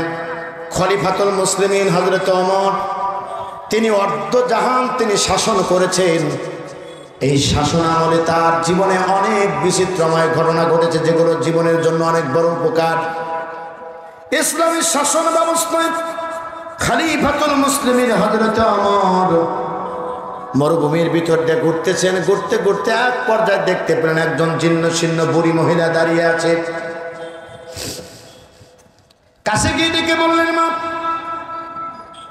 [SPEAKER 1] খলিফাতুল মুসলিমিন হযরত ওমর, তিনি অর্ধজাহান তিনি শাসন করেছেন। এই শাসন আমলে তার জীবনে অনেক বিচিত্রময় ঘটনা ঘটেছে, যেগুলো জীবনের জন্য অনেক বড় উপকার। ইসলামী শাসন ব্যবস্থায় খলিফাতুল মুসলিমিন হযরত ওমর মরুভূমির ভিতর দিয়ে ঘুরতেছেন। ঘুরতে ঘুরতে এক পর্যায়ে দেখতে পেলেন একজন জীর্ণ শীর্ণ বুড়ি মহিলা দাঁড়িয়ে আছে। কাছে গিয়ে ডেকে বললেন, মা,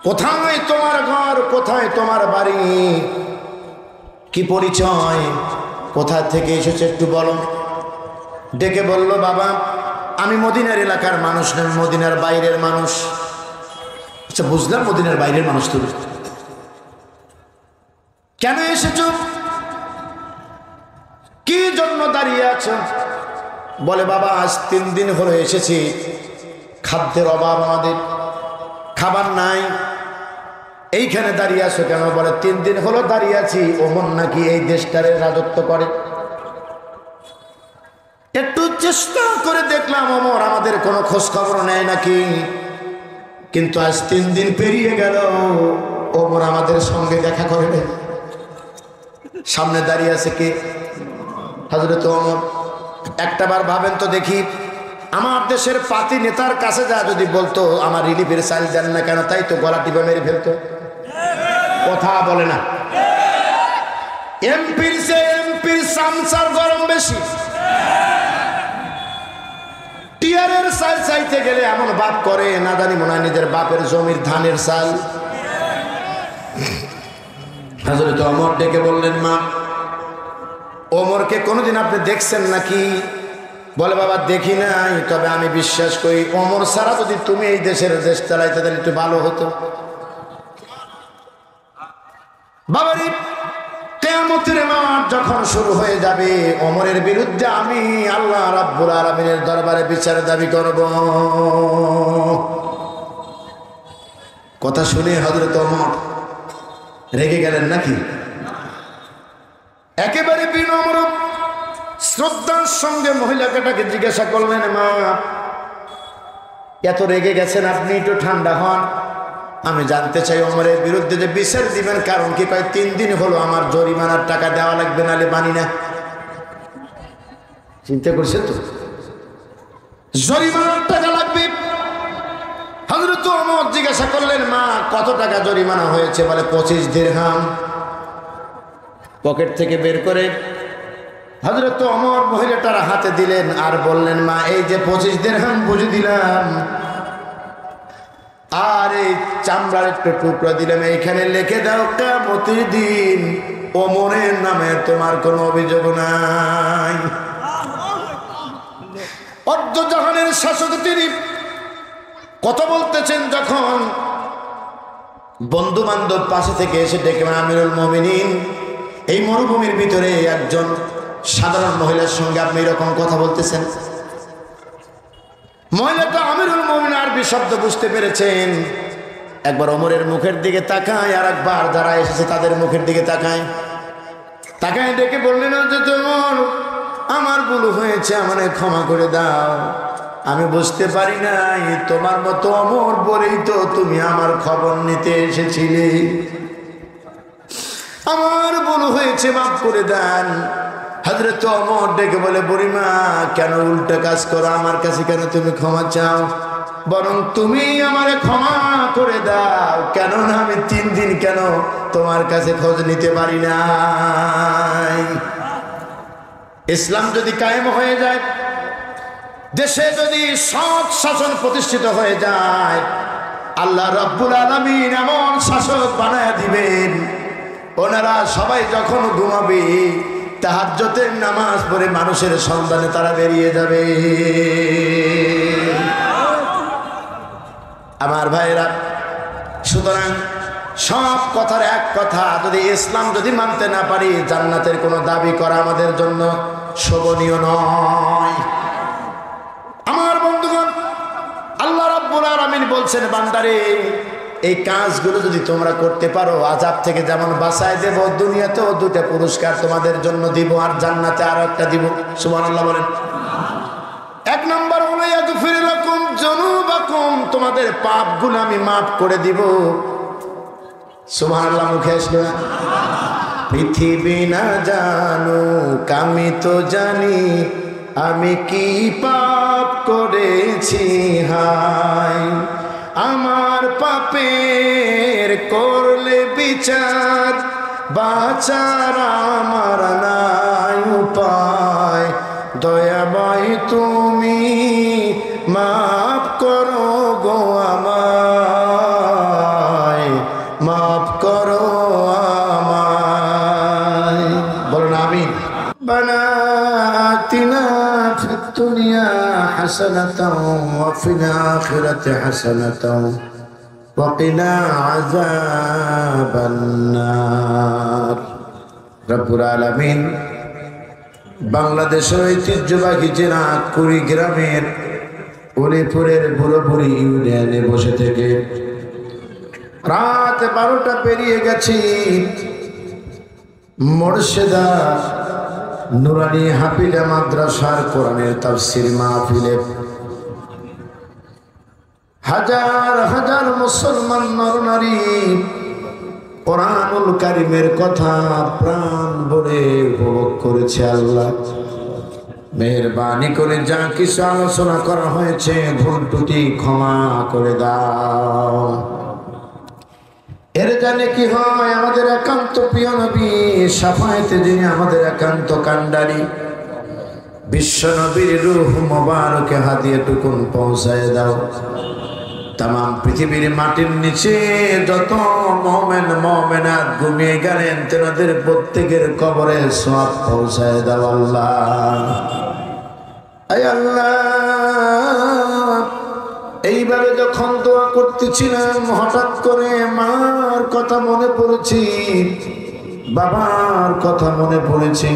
[SPEAKER 1] কোথায় তোমার ঘর, কোথায় তোমার বাড়ি, কি পরিচয়, কোথা থেকে এসেছে একটু বলো। ডেকে বলল, বাবা, আমি মদিনার এলাকার মানুষ নয়, মদিনার বাইরের মানুষ। আচ্ছা, বুঝলাম মদিনার বাইরের মানুষ। তুমি কেন এসেছো, কি জন্য দাঁড়িয়ে আছো? বলে, বাবা, আজ 3 দিন হলো এসেছি, খাদ্যের অভাব, আমাদের খাবার নাই। এইখানে দাঁড়িয়ে আছো কেন? বলে, 3 দিন হলো দাঁড়িয়ে আছি, ওমর নাকি এই দেশটারে রাজত্ব করে। একটু চেষ্টা করে দেখলাম ওমর আমাদের কোনো খোঁজ খবর নেয় নাকি, কিন্তু আজ 3 দিন পেরিয়ে গেল, ওমর আমাদের সঙ্গে দেখা করে নেই। সামনে দাঁড়িয়ে আছে কে? হযরত ওমর। একটাবার ভাবেন তো দেখি, আমার দেশের পাতি নেতার কাছে যা যদি বলতো আমার রিলিফের চাল দেন না কেন, তাই তো গলা টিপে মেরে ফেলতো। কথা বলে না। এমপির সামসার গরম বেশি। টিয়ারের চাল চাইতে গেলে এমন বাপ করে, না জানি মনে হয় নিজের বাপের জমির ধানের চাল। হযরত ওমর ডেকে বললেন, মা, ওমরকে কোনোদিন আপনি দেখছেন নাকি? বলে, বাবা, দেখি নাই, তবে আমি বিশ্বাস করি ওমর ছাড়া যদি তুমি এই দেশ চালাইতে তাহলে একটু ভালো হতো। বাবারি, কিয়ামতের মাঠ যখন শুরু হয়ে যাবে, ওমরের বিরুদ্ধে আমি আল্লাহ রাব্বুল আলামিনের দরবারে বিচার দাবি করব। কথা শুনে হযরত ওমর রেগে গেলেন নাকি? একেবারে বিনম্র শ্রদ্ধার সঙ্গে মহিলাটাকে জিজ্ঞাসা করলেন, মা, এত রেগে গেছেন আপনি, একটু ঠান্ডা হন। আমি জানতে চাই ওমরের বিরুদ্ধে যে বিচার দিবেন কারণ কি? কয়, 3 দিন হলো আমার জরিমানার টাকা দেওয়া লাগবে, নালে মানি না। চিন্তা করছে তো, জরিমানার টাকা লাগবে। হযরত ওমর জিজ্ঞাসা করলেন, মা, কত টাকা জরিমানা হয়েছে? বলে, 25 দিরহাম। পকেট থেকে বের করে হযরত ওমর মহিলাটার হাতে দিলেন আর বললেন, মা, এই যে 25 দিরহাম বুঝে দিলাম, আর এই চামড়ার একটু টুকরা দিলাম, এইখানে লিখে দাও কিয়ামতের দিন ওমরের নামে তোমার কোনো অভিযোগ নাই। অর্ধ জাহানের শাসক তিনি কথা বলতেছেন, যখন বন্ধু বান্ধব পাশে থেকে এসে ডেকে, আমিরুল মুমিনিন, এই মরুভূমির ভিতরে একজন সাধারণ মহিলার সঙ্গে আপনি এরকম কথা বলতেছেন। মহিলাটা আমিরুল মুমিনিন আরবি শব্দ বুঝতে পেরেছেন। একবার ওমরের মুখের দিকে তাকায়, আর একবার যারা এসেছে তাদের মুখের দিকে তাকায়। তাকায় ডেকে বললেন, যে তোমার আমার ভুল হয়েছে, আমাকে ক্ষমা করে দাও, আমি বুঝতে পারি নাই তোমার মতো অমর বলেই তো তুমি আমার খবর নিতে এসেছিলে, আমার ভুল হয়েছে, মাফ করে দেন। হযরত ওমর ডেকে বলে, বুড়িমা কেন উল্টো কাজ করো, আমার কাছে কেন তুমি ক্ষমা চাও, বরং তুমি আমারে ক্ষমা করে দাও, কেননা আমি 3 দিন কেন তোমার কাছে খোঁজ নিতে পারি নাই। ইসলাম যদি কায়েম হয়ে যায়, দেশে যদি সৎ শাসন প্রতিষ্ঠিত হয়ে যায়, আল্লাহ রাব্বুল আলামিন এমন শাসক বানায় দিবেন, ওনারা সবাই যখন ঘুমাবে তাহাজ্জুদের নামাজ পড়ে মানুষের সন্ধানে তারা বেরিয়ে যাবে। আমার ভাইরা, সুতরাং সব কথার এক কথা, যদি ইসলাম যদি মানতে না পারি, জান্নাতের কোনো দাবি করা আমাদের জন্য শোভনীয় নয়। আমার বন্ধুগণ, আল্লাহ রাব্বুল আলামিন বলছেন, বান্দারে এই কাজগুলো যদি তোমরা করতে পারো, আযাব থেকে যেমন বাঁচায় দেব, দুনিয়াতেও 2টা পুরস্কার তোমাদের জন্য দিব, আর জান্নাতে আরো একটা দিব। সুবহানাল্লাহ বলেন। 1 নম্বর হলো ইয়াগফির লাকুম যুনুবাকুম, তোমাদের পাপগুলো আমি মাফ করে দিব। সুবহানাল্লাহ মুখে আসলো না? পৃথিবী না জানুক আমি তো জানি, আমি কি পাপ করেছি, হায় আমার পাপের করলে বিচার, বাঁচার আমার নাই উপায়, দয়াময় তুমি মাফ করো গো আমায়, মাফ করো আমায়। বলুন আমিন। বানাতিনা ফিদ দুনিয়া হাসানাতাও ওয়া ফিল আখিরাতি হাসানাতাও ওয়া কিনা আযাবান নার। রব্বুল আলামিন বাংলাদেশের ঐতিহ্যবাহী জেলা কুড়িগ্রামের উলিপুরের বুড়োবুড়ি ইউনিয়নে বসে থেকে রাত 12টা পেরিয়ে গেছি, মোর্শেদা নুরানি হাফিজা মাদ্রাসার কোরআনের তাফসীর মাহফিলে হাজার হাজার মুসলমান নরনারী কোরআনুল কারীমের কথা প্রাণ ভরে উপভোগ করেছে। আল্লাহ মেহেরবানি করে যা কিছু আলোচনা করা হয়েছে, ভুল ত্রুটি ক্ষমা করে দাও। এর জানে কি হয়, আমাদের একান্ত প্রিয় নবী শাফায়েতে যিনি আমাদের একান্ত কান্ডারি, বিশ্ব নবীর রূহ মোবারকে হাদিয়াটুকুন পৌঁছায় দাও। তামাম পৃথিবীর মাটির নিচে যত মুমিন মুমিনাত ঘুমিয়ে গেলেন, তেনাদের প্রত্যেকের কবরে সওয়াব পৌঁছায় দাও আল্লাহ। আয় আল্লাহ, এইভাবে যখন দোয়া করতেছিলাম, হঠাৎ করে মার কথা মনে পড়েছি, বাবার কথা মনে পড়েছি।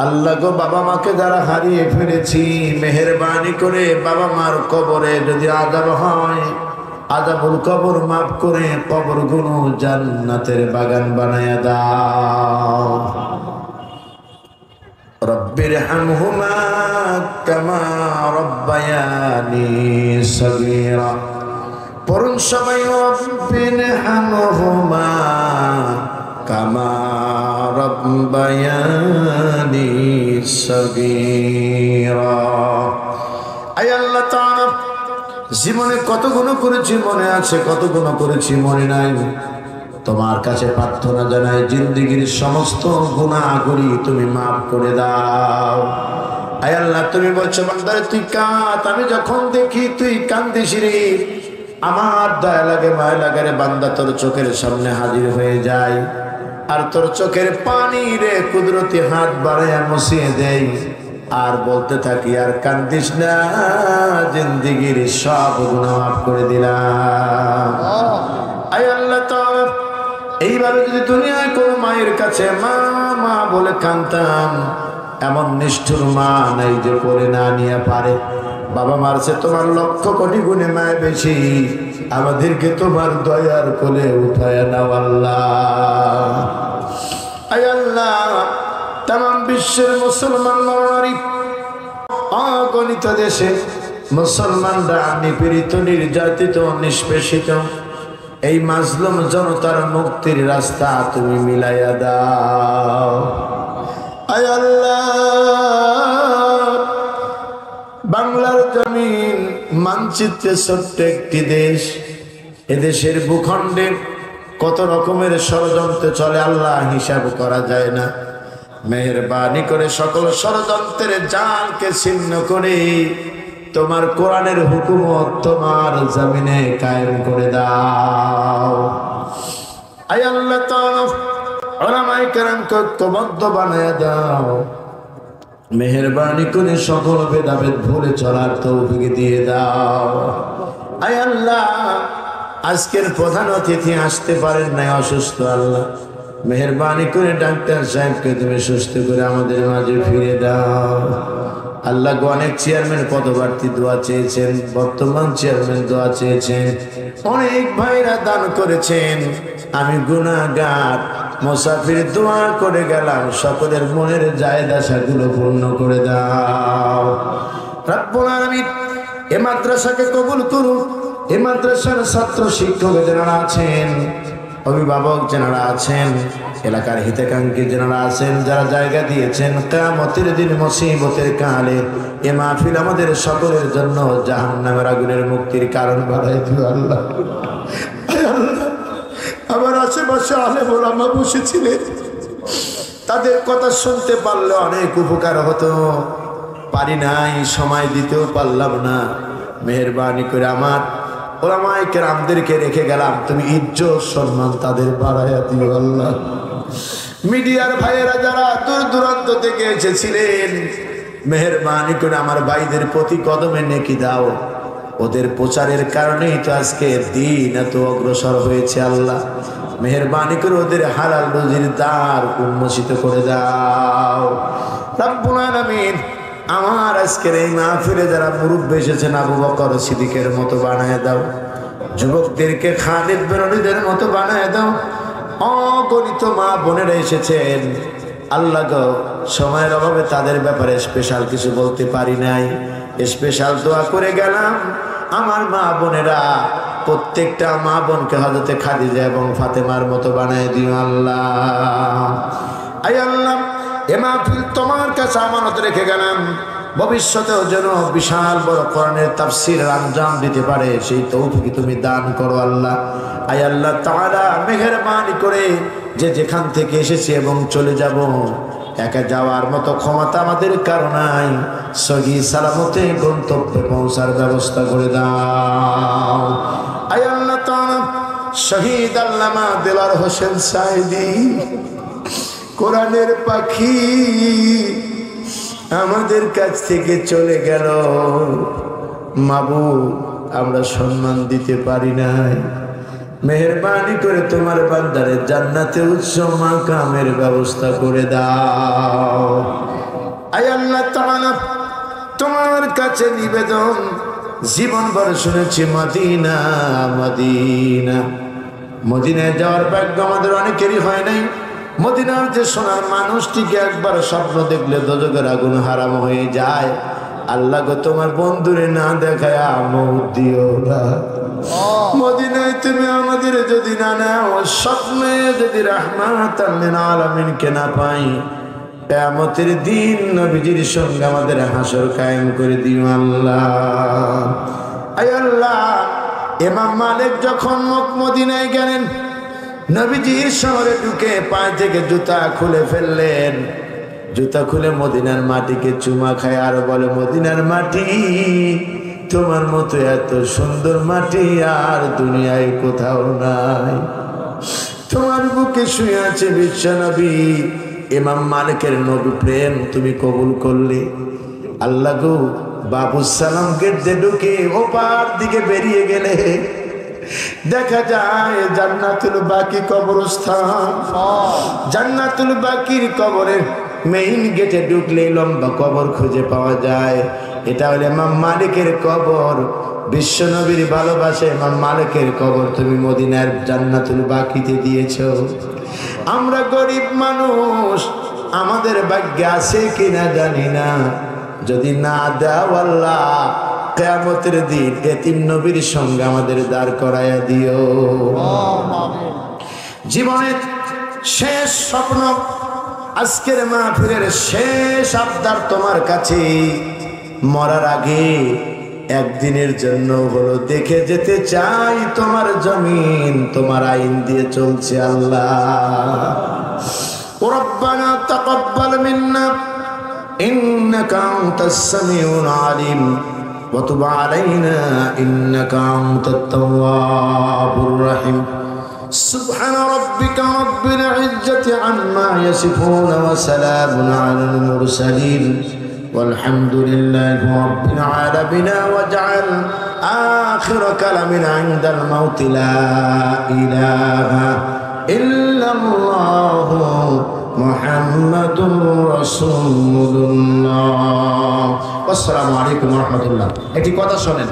[SPEAKER 1] আল্লাহ গো, বাবা মাকে যারা হারিয়ে ফেলেছি, মেহেরবানি করে বাবা মার কবরে যদি আযাব হয়, আযাবুল কবর মাফ করে কবরগুলো জান্নাতের বাগান বানায়া দাও। রব্বিরহামহুমা কামা রব্বায়ানি সগীরা। পড়ুন সবাই, রব্বিরহামহুমা কামা রব্বায়ানি সগীরা। আয় আল্লাহ তাআলা, জীবনে কত গুণ করেছি মনে আছে, কত গুণ করেছি মনে নাই, তোমার কাছে প্রার্থনা জানাই, জিন্দেগীর সমস্ত গুনাহগুলি তুমি মাফ করে দাও। আয় আল্লাহ, তুমি বলছো বান্দারে তুই কাঁদ, আমি যখন দেখি তুই কান্দিস রে, আমার দয়া লাগে মায়া লাগে রে বান্দা তোর চোখের সামনে হাজির হয়ে যায় আর তোর চোখের পানি রে কুদরতি হাত বাড়াইয়া মুছিয়ে দেয় আর বলতে থাকি আর কান্দিস না, জিন্দেগির সব গুনাহ মাফ করে দিলাম। আয় আল্লাহ তাআলা, এইভাবে যদি দুনিয়ায় কোনো মায়ের কাছে মা মা বলে কাঁদতাম, এমন নিষ্ঠুর মা নাই যে করে না নিয়ে পারে। বাবা মারছে তোমার লক্ষ কোটি গুণে মায় বেশি, আমাদেরকে তোমার দয়ার কোলে উঠায় নাও আল্লাহ। আয় আল্লাহ, তামাম বিশ্বের মুসলমান নরনারী অগণিত দেশে মুসলমানরা নিপীড়িত নির্যাতিত নিষ্পেষিত, এই মাজলুম জনতার মুক্তির রাস্তা তুমি মিলাইয়া দাও। আয় আল্লাহ, বাংলার জমিন মানচিত্রে ছোট্ট একটি দেশ, এদেশের ভূখণ্ডে কত রকমের ষড়যন্ত্র চলে আল্লাহ হিসাব করা যায় না। মেহেরবানি করে সকল ষড়যন্ত্রের জালকে ছিন্ন করে তোমার কোরআনের হুকুমত তোমার জমিনে কায়েম করে দাও। আয় আল্লাহ তাআলা, উলামায়ে কেরামকে ঐক্যবদ্ধ বানায়া দাও। মেহেরবানি করে সকল ভেদাভেদ ভুলে চলার তৌফিক দিয়ে দাও। আয় আল্লাহ, আজকের প্রধান অতিথি আসতে পারেন নাই, অসুস্থ। আল্লাহ মেহেরবানি করে ডাক্তার সাহেবকে তুমি সুস্থ করে আমাদের মাঝে ফিরে দাও। আল্লাহ গো, অনেক চেয়ারম্যান পদপ্রার্থী দোয়া চেয়েছেন, বর্তমান চেয়ারম্যান দোয়া চেয়েছেন, অনেক ভাইরা দান করেছেন। আমি গুনাহগার মুসাফির দোয়া করে গেলাম, সকলের মনের জায়েদ আশাগুলো পূর্ণ করে দাও। রব্বুল আলামিন এ মাদ্রাসাকে কবুল করুন। এ মাদ্রাসার ছাত্র শিক্ষক যারা আছেন, অভিভাবক যারা আছেন, এলাকার হিতাকাঙ্ক্ষী যারা আছেন, যারা জায়গা দিয়েছেন, কিয়ামতের দিন মুসিবতের কালে এ মাহফিল আমাদের সকলের জন্য জাহান্নামের আগুনের মুক্তির কারণ বানায় দিও আল্লাহ। আল্লাহ, আমার আশেপাশে আলেম ওলামা বসেছিলেন, তাদের কথা শুনতে পারলে অনেক উপকার হতো, পারি নাই, সময় দিতেও পারলাম না। মেহেরবানি করে আমার ওলামায়ে কেরামদেরকে রেখে গেলাম, তুমি ইজ্জত সম্মান তাদের বাড়াইয়া দিও আল্লাহ। মিডিয়ার ভাইয়েরা যারা দূর দূরান্ত থেকে এসেছিলেন, মেহেরবানি করে আমার ভাইদের প্রতি কদমে নেকি দাও। ওদের প্রচারের কারণেই তো আজকে দিন এত অগ্রসর হয়েছে আল্লাহ। মেহেরবানি করে ওদের হালাল রুজির দ্বার উন্মোচিত করে দাও রব্বুল আলামিন। আমার আজকের এই মাহফিলে যারা মুরব্বী এসেছেন, আবু বকর সিদ্দিকের মতো বানায় দাও, যুবকদেরকে খালিদ বিন ওলীদের মতো বানায় দাও। অগণিত মা বোনেরা এসেছেন আল্লাহ গো, সময়ের অভাবে তাদের ব্যাপারে স্পেশাল কিছু বলতে পারি নাই, স্পেশাল দোয়া করে গেলাম। আমার মা বোনেরা, প্রত্যেকটা মা বোনকে হযরতে খাদিজা এবং ফাতেমার মতো বানায় দিও আল্লাহ। আয় আল্লাহ, এ মাহফিল তোমার কাছে আমানত রেখে গেলাম, ভবিষ্যতেও যেন বিশাল বড় কোরআনের তাফসীরের আঞ্জাম দিতে পারে সেই তৌফিক তুমি দান করো আল্লাহ। আয় আল্লাহ তাআলা, মেহেরবানি করে যে যেখান থেকে এসেছি এবং চলে যাব, একা যাওয়ার মতো ক্ষমতা আমাদের কারো নাই, সহি সালামতে গন্তব্যে পৌঁছার ব্যবস্থা করে দাও। আয় আল্লাহ তাআলা, শহীদ আল্লামা দেলার হোসেন সাঈদী কোরআনের পাখি আমাদের কাছ থেকে চলে গেল, মাবুদ আমরা সম্মান দিতে পারি নাই, মেহেরবানি করে তোমার বান্দারে জান্নাতে উচ্চ মাকামের ব্যবস্থা করে দাও। আয় আল্লাহ তাআলা, তোমার কাছে নিবেদন, জীবন ভর শুনেছি মদিনা মদিনা, মদিনায় যাওয়ার ভাগ্য আমাদের অনেকেরই হয় নাই। মদিনার যে সোনার মানুষটিকে একবার স্বপ্ন দেখলে দোজখের আগুন হারাম হয়ে যায়। আল্লাহ গো, তোমার বন্ধুরে না দেখায় মওত দিও না। মদিনায় তুমি আমাদের যদি না নাও, স্বপ্নে যদি রাহমাতাল লিল আলামিনকে না পাই, কিয়ামতের দিন নবীজির সঙ্গে আমাদের হাসর কায়েম করে দিও আল্লাহ। আয় আল্লাহ, ইমাম মালিক যখন মদিনায় গেলেন, নবীজি শহরে ঢুকে পায়ে থেকে জুতা খুলে ফেললেন, জুতা খুলে মদিনার মাটিকে চুমা খায় আর বলে, মদিনার মাটি তোমার মতো এত সুন্দর মাটি আর দুনিয়ায় কোথাও নাই। তোমার বুকে শুয়ে আছে বিশ্বনবী ইমাম মালিকের নবী প্রেম তুমি কবুল করলে। আল্লাহ গো, বাবু সালাম গেট দিয়ে ঢুকে ওপার দিকে বেরিয়ে গেলে দেখা যায় জান্নাতুল বাকি কবরস্থান। জান্নাতুল বাকির কবরের মেইন গেটে ঢুকলে লম্বা কবর খুঁজে পাওয়া যায়। এটা হলো ইমাম মালিকের কবর। বিশ্বনবীর ভালোবাসে ইমাম মালিকের কবর তুমি মদিনার জান্নাতুল বাকিতে দিয়েছো। আমরা গরিব মানুষ, আমাদের ভাগ্যে আছে কিনা জানি না। যদি না দাও আল্লাহ, কিয়ামতের দিন এতিম নবীর সঙ্গে আমাদের দাঁড় করাইয়া দিও। জীবনের শেষ স্বপ্ন, আজকের মাহফিলের শেষ আবদার তোমার কাছে, মরার আগে একদিনের জন্য হলো দেখে যেতে চাই তোমার জমিন, তোমার আইন দিয়ে চলছে আল্লাহ। রব্বানা তাকাব্বাল মিন্না ইন্নাকা আনতাস সামিউল আলিম ওয়া তুব আলাইনা ইন্নাকা আনতাত তাওয়াবুর রহিম। সুবহান রাব্বিকা রাব্বিল ইজ্জাতি আম্মা ইয়াসিফুন ওয়া সালামুন আলাল মুরসালিন والحمد لله رب العالمين واجعل آخر كلامنا عند الموت لا إله إلا الله محمد رسول الله। والسلام عليكم ورحمة الله। একটি কথা শোনেন।